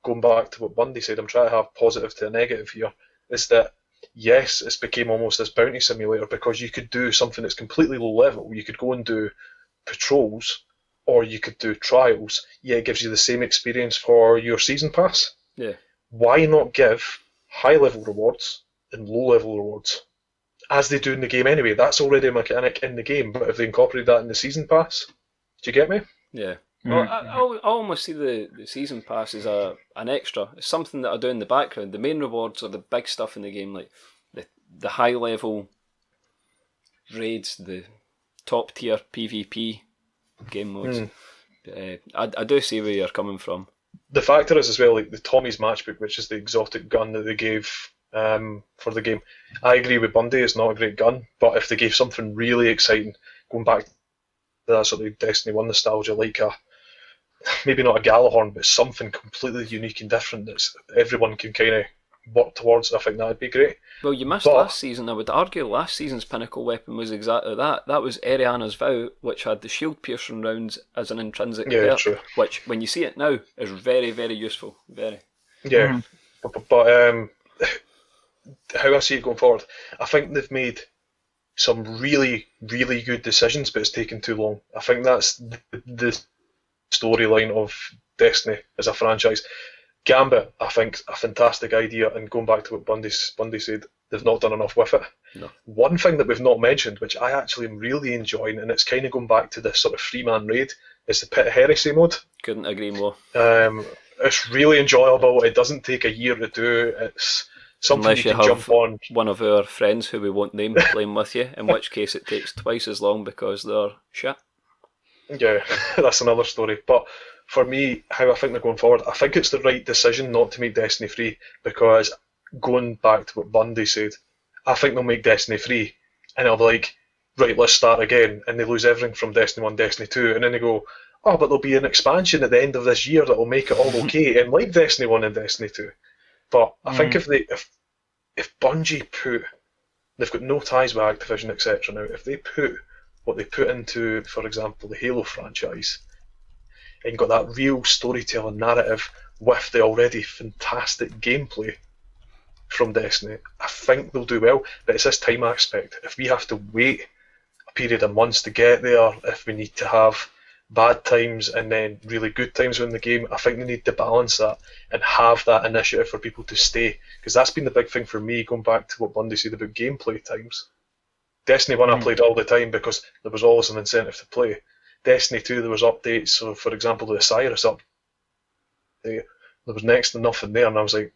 going back to what Bundy said, I'm trying to have positive to a negative here, is that yes, it's became almost this bounty simulator because you could do something that's completely low level. You could go and do patrols, or you could do trials. Yeah, it gives you the same experience for your season pass. Yeah. Why not give high level rewards and low level rewards, as they do in the game anyway? That's already a mechanic in the game, but if they incorporate that in the season pass, do you get me? Yeah. Well, I almost see the season pass as an extra. It's something that I do in the background. The main rewards are the big stuff in the game, like the high level raids, the top tier PvP game modes. I do see where you're coming from. The factor is as well, like the Tommy's Matchbook, which is the exotic gun that they gave for the game. I agree with Bundy, it's not a great gun, but if they gave something really exciting, going back to that sort of Destiny 1 nostalgia, like maybe not a Galahorn, but something completely unique and different that everyone can kind of work towards, I think that would be great. Well, you missed last season. I would argue last season's pinnacle weapon was exactly that. That was Eriana's Vow, which had the shield piercing rounds as an intrinsic perk, true. which, when you see it now, is very, very useful. Very. Yeah, but how I see it going forward, I think they've made some really, really good decisions, but it's taken too long. I think that's the storyline of Destiny as a franchise. Gambit, I think, a fantastic idea, and going back to what Bundy said, they've not done enough with it. No. One thing that we've not mentioned, which I actually am really enjoying, and it's kind of going back to this sort of free-man raid, is the Pit of Heresy mode. Couldn't agree more. It's really enjoyable. It doesn't take a year to do. It's something Unless you can jump on. One of our friends who we won't name playing with you, in which case it takes twice as long because they're shit. Yeah, that's another story. But for me, how I think they're going forward, I think it's the right decision not to make Destiny free, because going back to what Bundy said, I think they'll make Destiny free and it'll be like, right, let's start again, and they lose everything from Destiny 1, Destiny 2, and then they go, oh, but there'll be an expansion at the end of this year that'll make it all okay, and like Destiny 1 and Destiny 2. But I think if Bungie they've got no ties with Activision, etc. now, if they put what they put into, for example, the Halo franchise, and got that real storytelling narrative with the already fantastic gameplay from Destiny, I think they'll do well. But it's this time aspect. If we have to wait a period of months to get there, if we need to have bad times and then really good times in the game, I think they need to balance that and have that initiative for people to stay, because that's been the big thing for me, going back to what Bundy said about gameplay times. Destiny 1 I played all the time because there was always an incentive to play. Destiny 2 there was updates, so for example the Osiris update, there was next to nothing there, and I was like,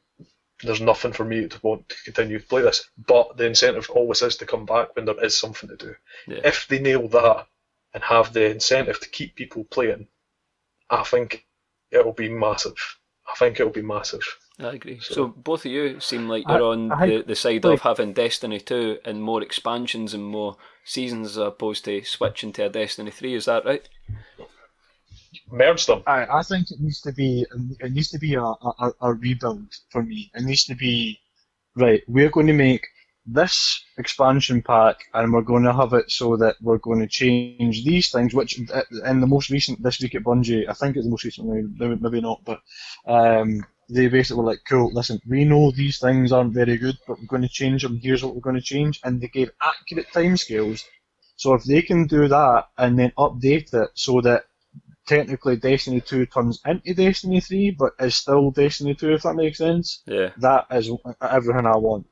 there's nothing for me to want to continue to play this. But the incentive always is to come back when there is something to do. Yeah. If they nail that and have the incentive to keep people playing, I think it'll be massive. I agree. So both of you seem like you're on the side of having Destiny 2 and more expansions and more seasons as opposed to switching to a Destiny 3, is that right? Merge them. I think it needs to be a rebuild for me. It needs to be, right, we're going to make this expansion pack and we're going to have it so that we're going to change these things, which in the most recent, this week at Bungie, I think it's the most recent, maybe not, but they basically were like, cool, listen, we know these things aren't very good, but we're going to change them, here's what we're going to change, and they gave accurate timescales. So if they can do that and then update it so that technically Destiny 2 turns into Destiny 3, but is still Destiny 2, if that makes sense. Yeah. That is everything I want.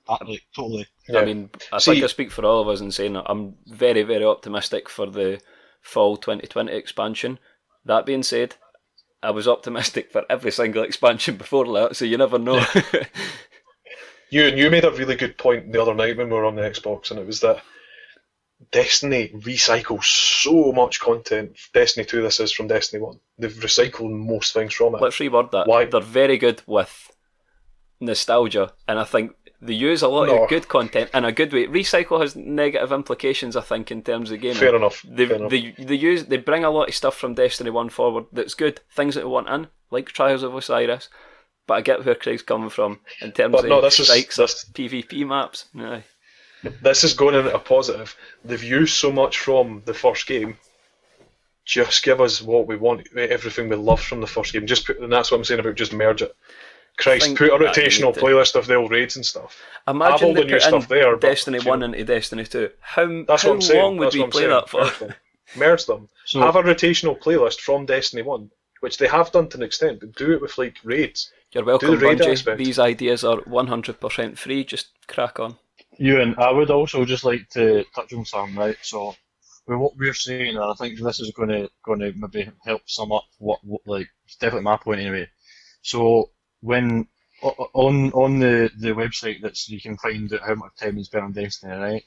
Totally. Yeah. I mean, I think I speak for all of us in saying that I'm very, very optimistic for the fall 2020 expansion. That being said, I was optimistic for every single expansion before that, so you never know. You made a really good point the other night when we were on the Xbox, and it was that Destiny recycles so much content. Destiny 2, this is from Destiny 1. They've recycled most things from it. Let's reword that. Why? They're very good with nostalgia, and I think they use a lot of good content in a good way. Recycle has negative implications, I think, in terms of gaming. Fair enough. They bring a lot of stuff from Destiny 1 forward that's good, things that we want in, like Trials of Osiris. But I get where Craig's coming from in terms of strikes or PvP maps. No. This is going in at a positive. They've used so much from the first game. Just give us what we want, everything we love from the first game. And that's what I'm saying about just merge it. Christ, think put a that you rotational need to- playlist of the old raids and stuff. Imagine all they the new put in stuff there, but, Destiny you 1 know, into Destiny 2. How That's how what I'm saying. long would That's we what I'm play saying. that for? Merge them. So Have a rotational playlist from Destiny 1, which they have done to an extent, but do it with like raids. You're welcome, raid Bungie. aspect. These ideas are 100% free. Just crack on. Ewan, I would also just like to touch on something, right? So, with what we're saying, and I think this is going to maybe help sum up what like it's definitely my point anyway. So when on the website that's you can find out how much time you spent on Destiny,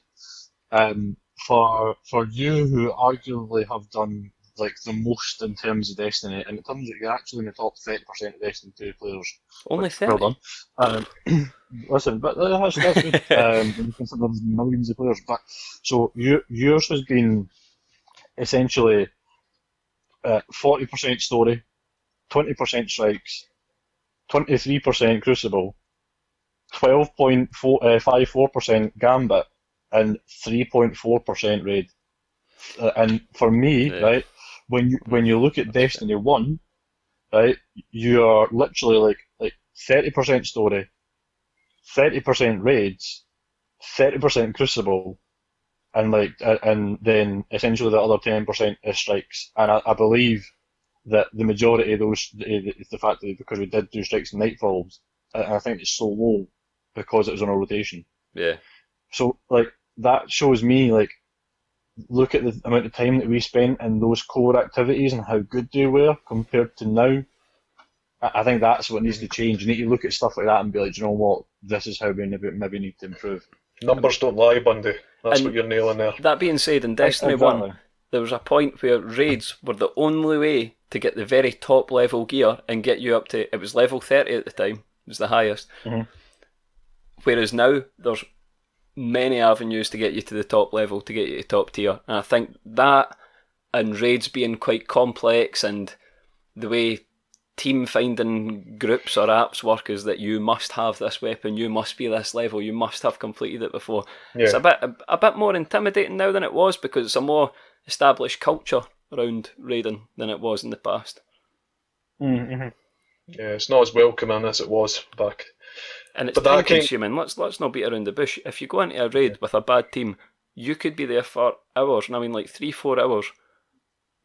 right? For you who arguably have done like the most in terms of Destiny, and it turns out you're actually in the top 30% of Destiny 2 players. Only Well 30. done. Listen, but that's good. When you consider there's millions of players. But so yours has been essentially 40% story, 20% strikes, 23% crucible, 12.54% gambit, and 3.4% raid. And for me, Yeah. right, when you look at Destiny 1, right, you are literally like 30% story, 30% raids, 30% crucible, and and then essentially the other 10% is strikes. And I believe that the majority of those is the fact that because we did do strikes and nightfalls, and I think it's so low because it was on a rotation. Yeah. So like that shows me like look at the amount of time that we spent in those core activities and how good they were compared to now. I think that's what needs to change. You need to look at stuff like that and be like, "Do you know what, this is how we maybe need to improve." Numbers don't lie, Bundy. That's And what you're nailing there. That being said, in Destiny 1, there was a point where raids were the only way to get the very top level gear and get you up to, it was level 30 at the time, it was the highest. Mhm. Whereas now, there's many avenues to get you to the top level, to get you to top tier. And I think that, and raids being quite complex, and the way team finding groups or apps work is that you must have this weapon, you must be this level, you must have completed it before. It's Yeah. a bit more intimidating now than it was because it's a more established culture around raiding than it was in the past. Mm-hmm. Yeah, it's not as welcoming as it was back. And it's But that time kind- consuming. Let's not beat around the bush. If you go into a raid with a bad team, you could be there for hours, and I mean like 3-4 hours,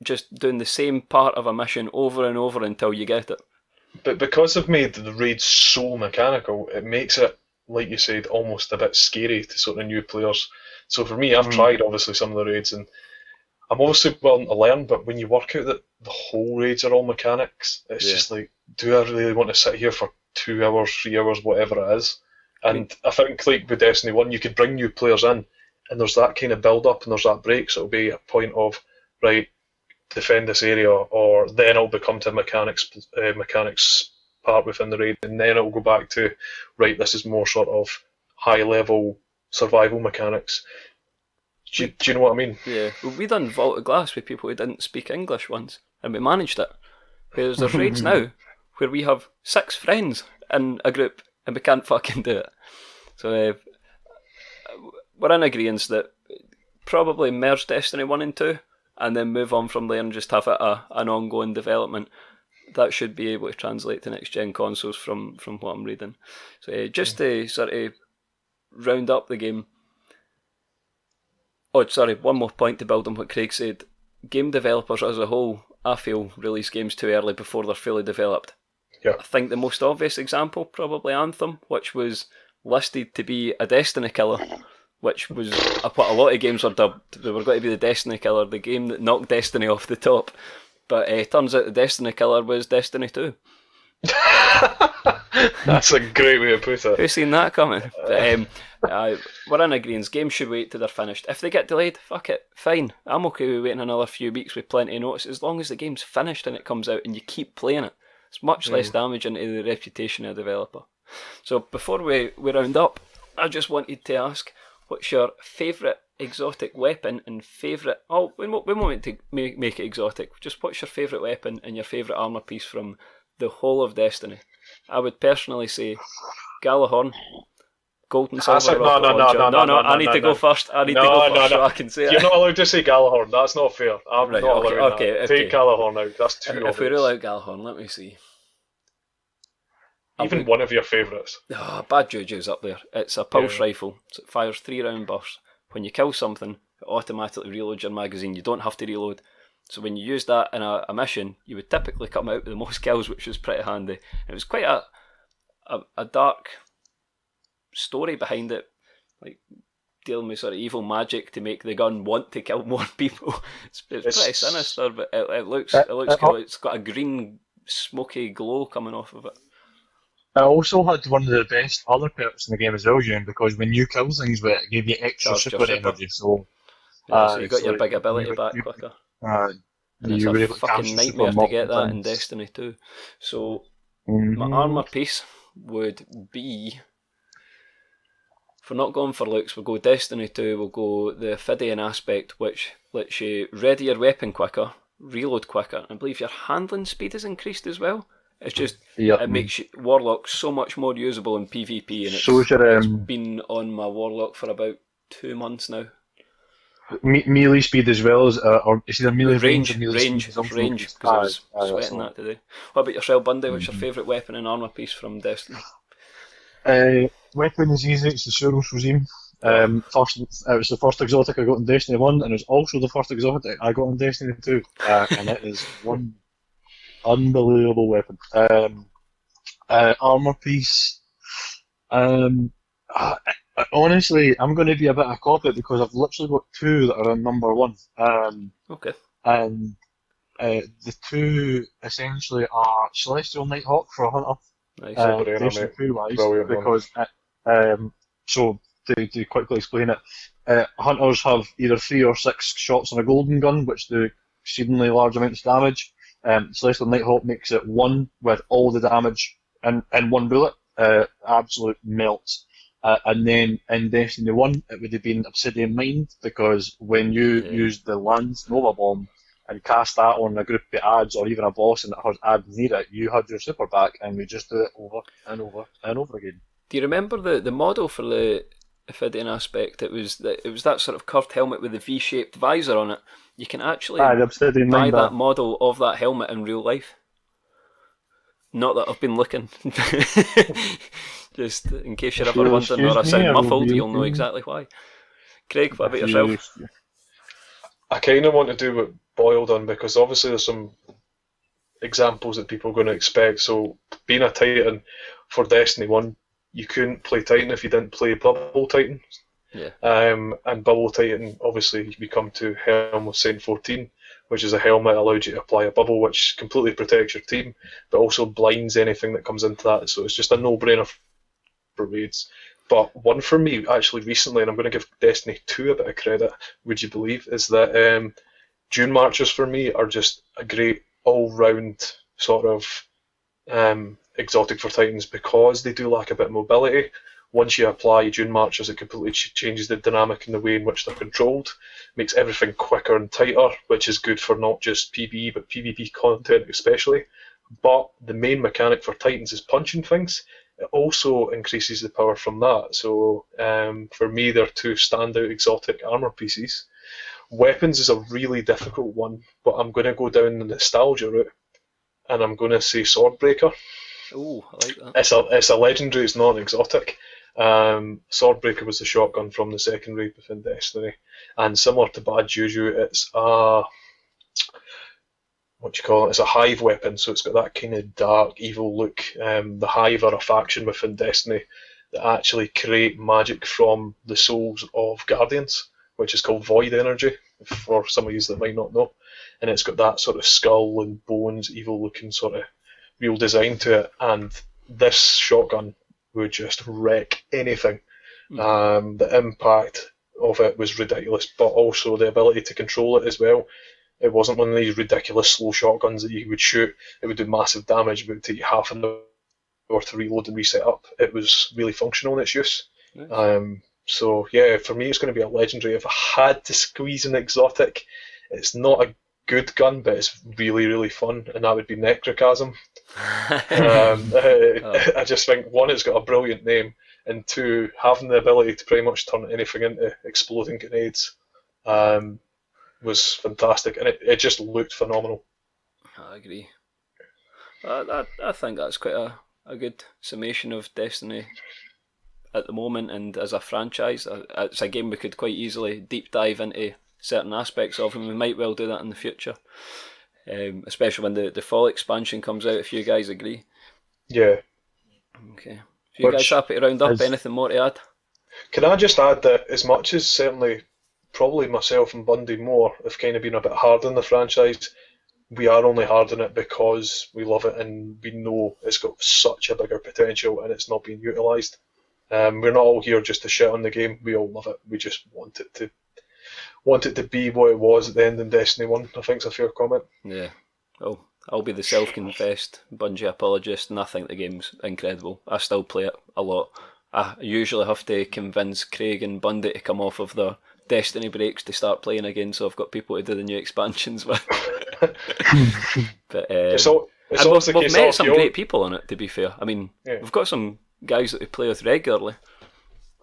just doing the same part of a mission over and over until you get it. But because they've made the raids so mechanical, it makes it, like you said, almost a bit scary to sort of new players. So for me, I've tried obviously some of the raids, and I'm obviously willing to learn, but when you work out that the whole raids are all mechanics, it's Yeah. just like, do I really want to sit here for 2 hours, 3 hours, whatever it is? And I think like with Destiny 1, you could bring new players in, and there's that kind of build up and there's that break, so it'll be a point of, right, defend this area, or then it'll become to mechanics part within the raid, and then it'll go back to, right, this is more sort of high level survival mechanics. Do you know what I mean? Yeah, well, we done Vault of Glass with people who didn't speak English once, and we managed it. Whereas there's raids now where we have 6 friends in a group and we can't fucking do it. So we're in agreement that probably merge Destiny 1 and 2 and then move on from there and just have it an ongoing development. That should be able to translate to next gen consoles from what I'm reading. So just to sort of round up the game. Oh, sorry, one more point to build on what Craig said. Game developers as a whole, I feel, release games too early before they're fully developed. Yeah. I think the most obvious example, probably Anthem, which was listed to be a Destiny killer, which was what a lot of games were dubbed. They were going to be the Destiny killer, the game that knocked Destiny off the top. But it turns out the Destiny killer was Destiny 2. That's a great way to put it. Who's seen that coming? But, we're in agreement. Games should wait till they're finished. If they get delayed, fuck it, fine. I'm okay with waiting another few weeks with plenty of notice, as long as the game's finished and it comes out and you keep playing it. It's much less damaging to the reputation of the developer. So before we round up, I just wanted to ask, what's your favourite exotic weapon and favourite... Oh, we won't make it exotic. Just what's your favourite weapon and your favourite armour piece from the whole of Destiny? I would personally say Galahorn, Gold and Silver No, rocket no, launcher. no, I need to go first. I need to No, go no, first no. so I can say You're it. not allowed to say Galahorn. That's not fair. I'm Right, not okay, allowing okay, that. okay. Take Galahorn out. That's too If we obvious. rule out Galahorn, let me see. Even one of your favourites. Bad Juju's up there. It's a pulse rifle. So it fires 3-round bursts. When you kill something, it automatically reloads your magazine. You don't have to reload. So when you use that in a mission, you would typically come out with the most kills, which was pretty handy. And it was quite a dark story behind it, like dealing with sort of evil magic to make the gun want to kill more people. It's pretty sinister, but it looks cool. It's got a green smoky glow coming off of it. It also had one of the best other perks in the game as well, Ewan, because when you kill things with it, it gave you extra super energy. So you got your big ability back quicker. And it's a fucking nightmare to get that in Destiny 2. So my armour piece would be, if we're not going for looks, we'll go Destiny 2, we'll go the Ophidian aspect, which lets you ready your weapon quicker, reload quicker, and I believe your handling speed is increased as well. It's just, it makes Warlock so much more usable in PvP, and it's been on my Warlock for about 2 months now. Melee speed as well as, or is either melee range, or melee range, because I was sweating that today. What about yourself, Bundy? What's your favourite weapon and armour piece from Destiny? Weapon is easy, it's the Suros regime. It was the first exotic I got in Destiny 1, and it was also the first exotic I got in Destiny 2, and it is one unbelievable weapon. Armour piece, honestly, I'm going to be a bit of a cop-out because I've literally got two that are on number one. Okay. And the two essentially are Celestial Nighthawk for a Hunter. Nice. Destiny 2 wise, because so to quickly explain it, Hunters have either 3 or 6 shots on a golden gun, which do exceedingly large amounts of damage. Celestial Nighthawk makes it 1 with all the damage in one bullet. Absolute melts. And then in Destiny 1, it would have been Obsidian Mind, because when you used the Lance Nova Bomb and cast that on a group of ads or even a boss and it has ads near it, you had your super back, and we just do it over and over and over again. Do you remember the model for the Ophidian aspect? It was that sort of curved helmet with the V-shaped visor on it. You can actually buy that model of that helmet in real life. Not that I've been looking. Just in case you're ever wondering or I sound muffled, you'll know exactly why. Craig, what about yourself? I kind of want to do what Boyle done, because obviously there's some examples that people are going to expect. So being a Titan for Destiny 1, you couldn't play Titan if you didn't play Bubble Titan. Yeah. And Bubble Titan, obviously, you come to Helm of Saint 14, which is a helmet that allows you to apply a bubble which completely protects your team, but also blinds anything that comes into that. So it's just a no-brainer for raids. But one for me, actually, recently, and I'm going to give Destiny 2 a bit of credit, would you believe, is that Dune Marchers for me are just a great all-round sort of exotic for Titans, because they do lack a bit of mobility. Once you apply Dune Marchers, it completely changes the dynamic and the way in which they're controlled, makes everything quicker and tighter, which is good for not just PvE but PvP content especially. But the main mechanic for Titans is punching things. It also increases the power from that. So for me, they're two standout exotic armor pieces. Weapons is a really difficult one, but I'm going to go down the nostalgia route, and I'm going to say Swordbreaker. Oh, I like that. It's a legendary, it's not an exotic. Swordbreaker was the shotgun from the second raid within Destiny, and similar to Bad Juju, it's a it's a hive weapon, so it's got that kind of dark, evil look. The hive are a faction within Destiny that actually create magic from the souls of Guardians, which is called Void Energy, for some of you that might not know. And it's got that sort of skull and bones, evil looking sort of real design to it, and this shotgun would just wreck anything. The impact of it was ridiculous, but also the ability to control it as well. It wasn't one of these ridiculous slow shotguns that you would shoot. It would do massive damage, but it would take you half an hour to reload and reset up. It was really functional in its use. Nice. So yeah, for me it's going to be a legendary. If I had to squeeze an exotic, it's not a good gun, but it's really, really fun, and that would be Necrochasm. I just think, one, it's got a brilliant name, and two, having the ability to pretty much turn anything into exploding grenades was fantastic, and it just looked phenomenal. I agree. I think that's quite a good summation of Destiny at the moment and as a franchise. It's a game we could quite easily deep dive into certain aspects of, and we might well do that in the future, especially when the fall expansion comes out, if you guys agree. Yeah. Okay. So you guys happy to round up? As- Anything more to add? Can I just add that as much as certainly probably myself and Bundy more have kind of been a bit hard on the franchise, we are only hard on it because we love it and we know it's got such a bigger potential and it's not being utilised. We're not all here just to shit on the game. We all love it. We just want it to be what it was at the end in Destiny 1. I think it's a fair comment. Yeah. Oh, I'll be the self-confessed Bungie apologist, and I think the game's incredible. I still play it a lot. I usually have to convince Craig and Bundy to come off of their Destiny breaks to start playing again, so I've got people to do the new expansions with. But It's and always the we've case met of some you great people on it, to be fair. I mean, Yeah. we've got some guys that we play with regularly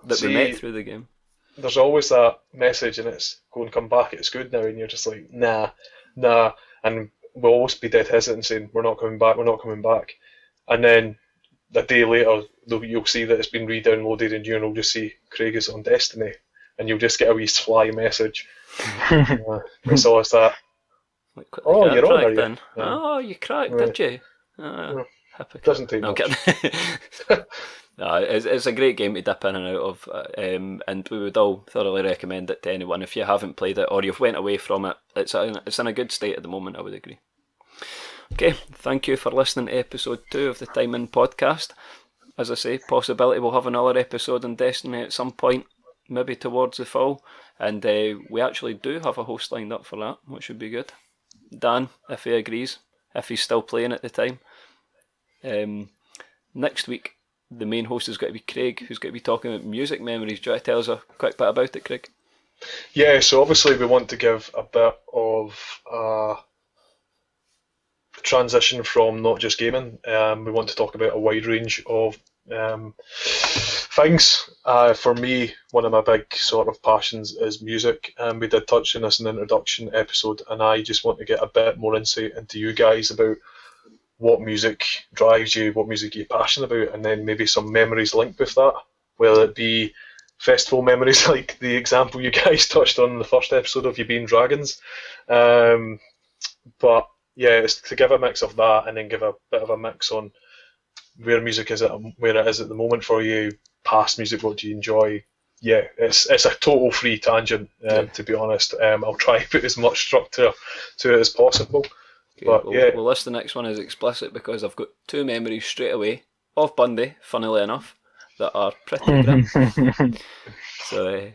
that we See, met through the game. there's always that message and it's go and come back, it's good now, and you're just like, nah, and we'll always be dead hesitant saying, we're not coming back. And then a day later, you'll see that it's been re-downloaded and you'll just see Craig is on Destiny, and you'll just get a wee fly message. It's always that. Like, Oh, I you're on, cracked are you? then. Yeah. Oh, you cracked, Yeah. did you? Yeah. Hypocrite. Doesn't take No, I'm much. kidding. No, it's a great game to dip in and out of, and we would all thoroughly recommend it to anyone. If you haven't played it or you've went away from it, it's in a good state at the moment, I would agree. Okay, thank you for listening to episode 2 of the Time In podcast. As I say, possibility we'll have another episode on Destiny at some point, maybe towards the fall, and we actually do have a host lined up for that, which would be good. Dan, if he agrees, if he's still playing at the time. Next week, the main host is going to be Craig, who's going to be talking about music memories. Do you want to tell us a quick bit about it, Craig? Yeah, so obviously we want to give a bit of a transition from not just gaming. We want to talk about a wide range of things. For me, one of my big sort of passions is music, and we did touch on this in the introduction episode, and I just want to get a bit more insight into you guys about what music drives you, what music you're passionate about, and then maybe some memories linked with that, whether it be festival memories like the example you guys touched on in the first episode of You Being Dragons. But yeah, it's to give a mix of that and then give a bit of a mix on where music is where it is at the moment for you, past music, what do you enjoy. Yeah, it's a total free tangent, to be honest. I'll try and put as much structure to it as possible. Okay, But, yeah. we'll list the next one as explicit because I've got 2 memories straight away of Bundy, funnily enough, that are pretty grim. So,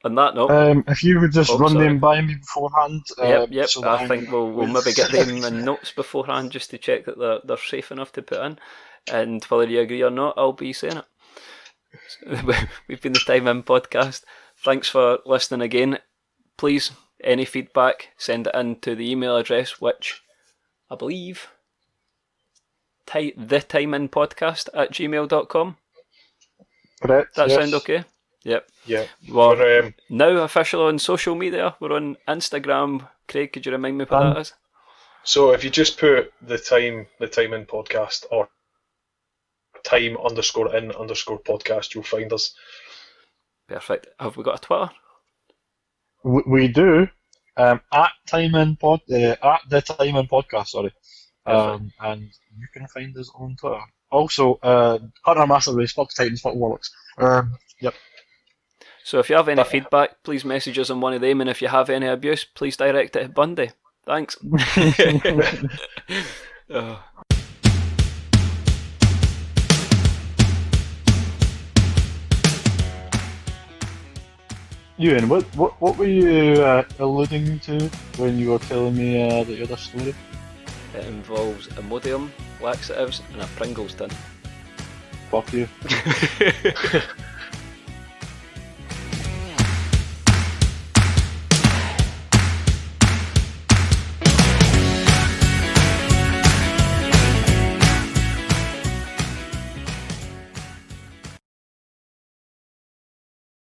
on that note, If you would just run sorry. them by me beforehand. Yep. so that I think we'll maybe get them in notes beforehand just to check that they're safe enough to put in. And whether you agree or not, I'll be saying it. So, we've been the Time In podcast. Thanks for listening again. Please, any feedback, send it in to the email address, which I believe thetimeinpodcast@gmail.com. Correct. That yes. sound okay? Yep. Yeah. We're But, now official on social media. We're on Instagram. Craig, could you remind me what that is? so if you just put the time in podcast or time_in_podcast, you'll find us. Perfect. Have we got a Twitter? We do. At Time In Pod, at the Time In Podcast, sorry. And you can find us on Twitter. Also, Hunter Master Race, fuck Titans, fuck Warlocks. Yep. So if you have any feedback, please message us on one of them, and if you have any abuse, please direct it at Bundy. Thanks. Oh. Ewan, what were you alluding to when you were telling me the other story? It involves Imodium, laxatives, and a Pringles tin. Fuck you.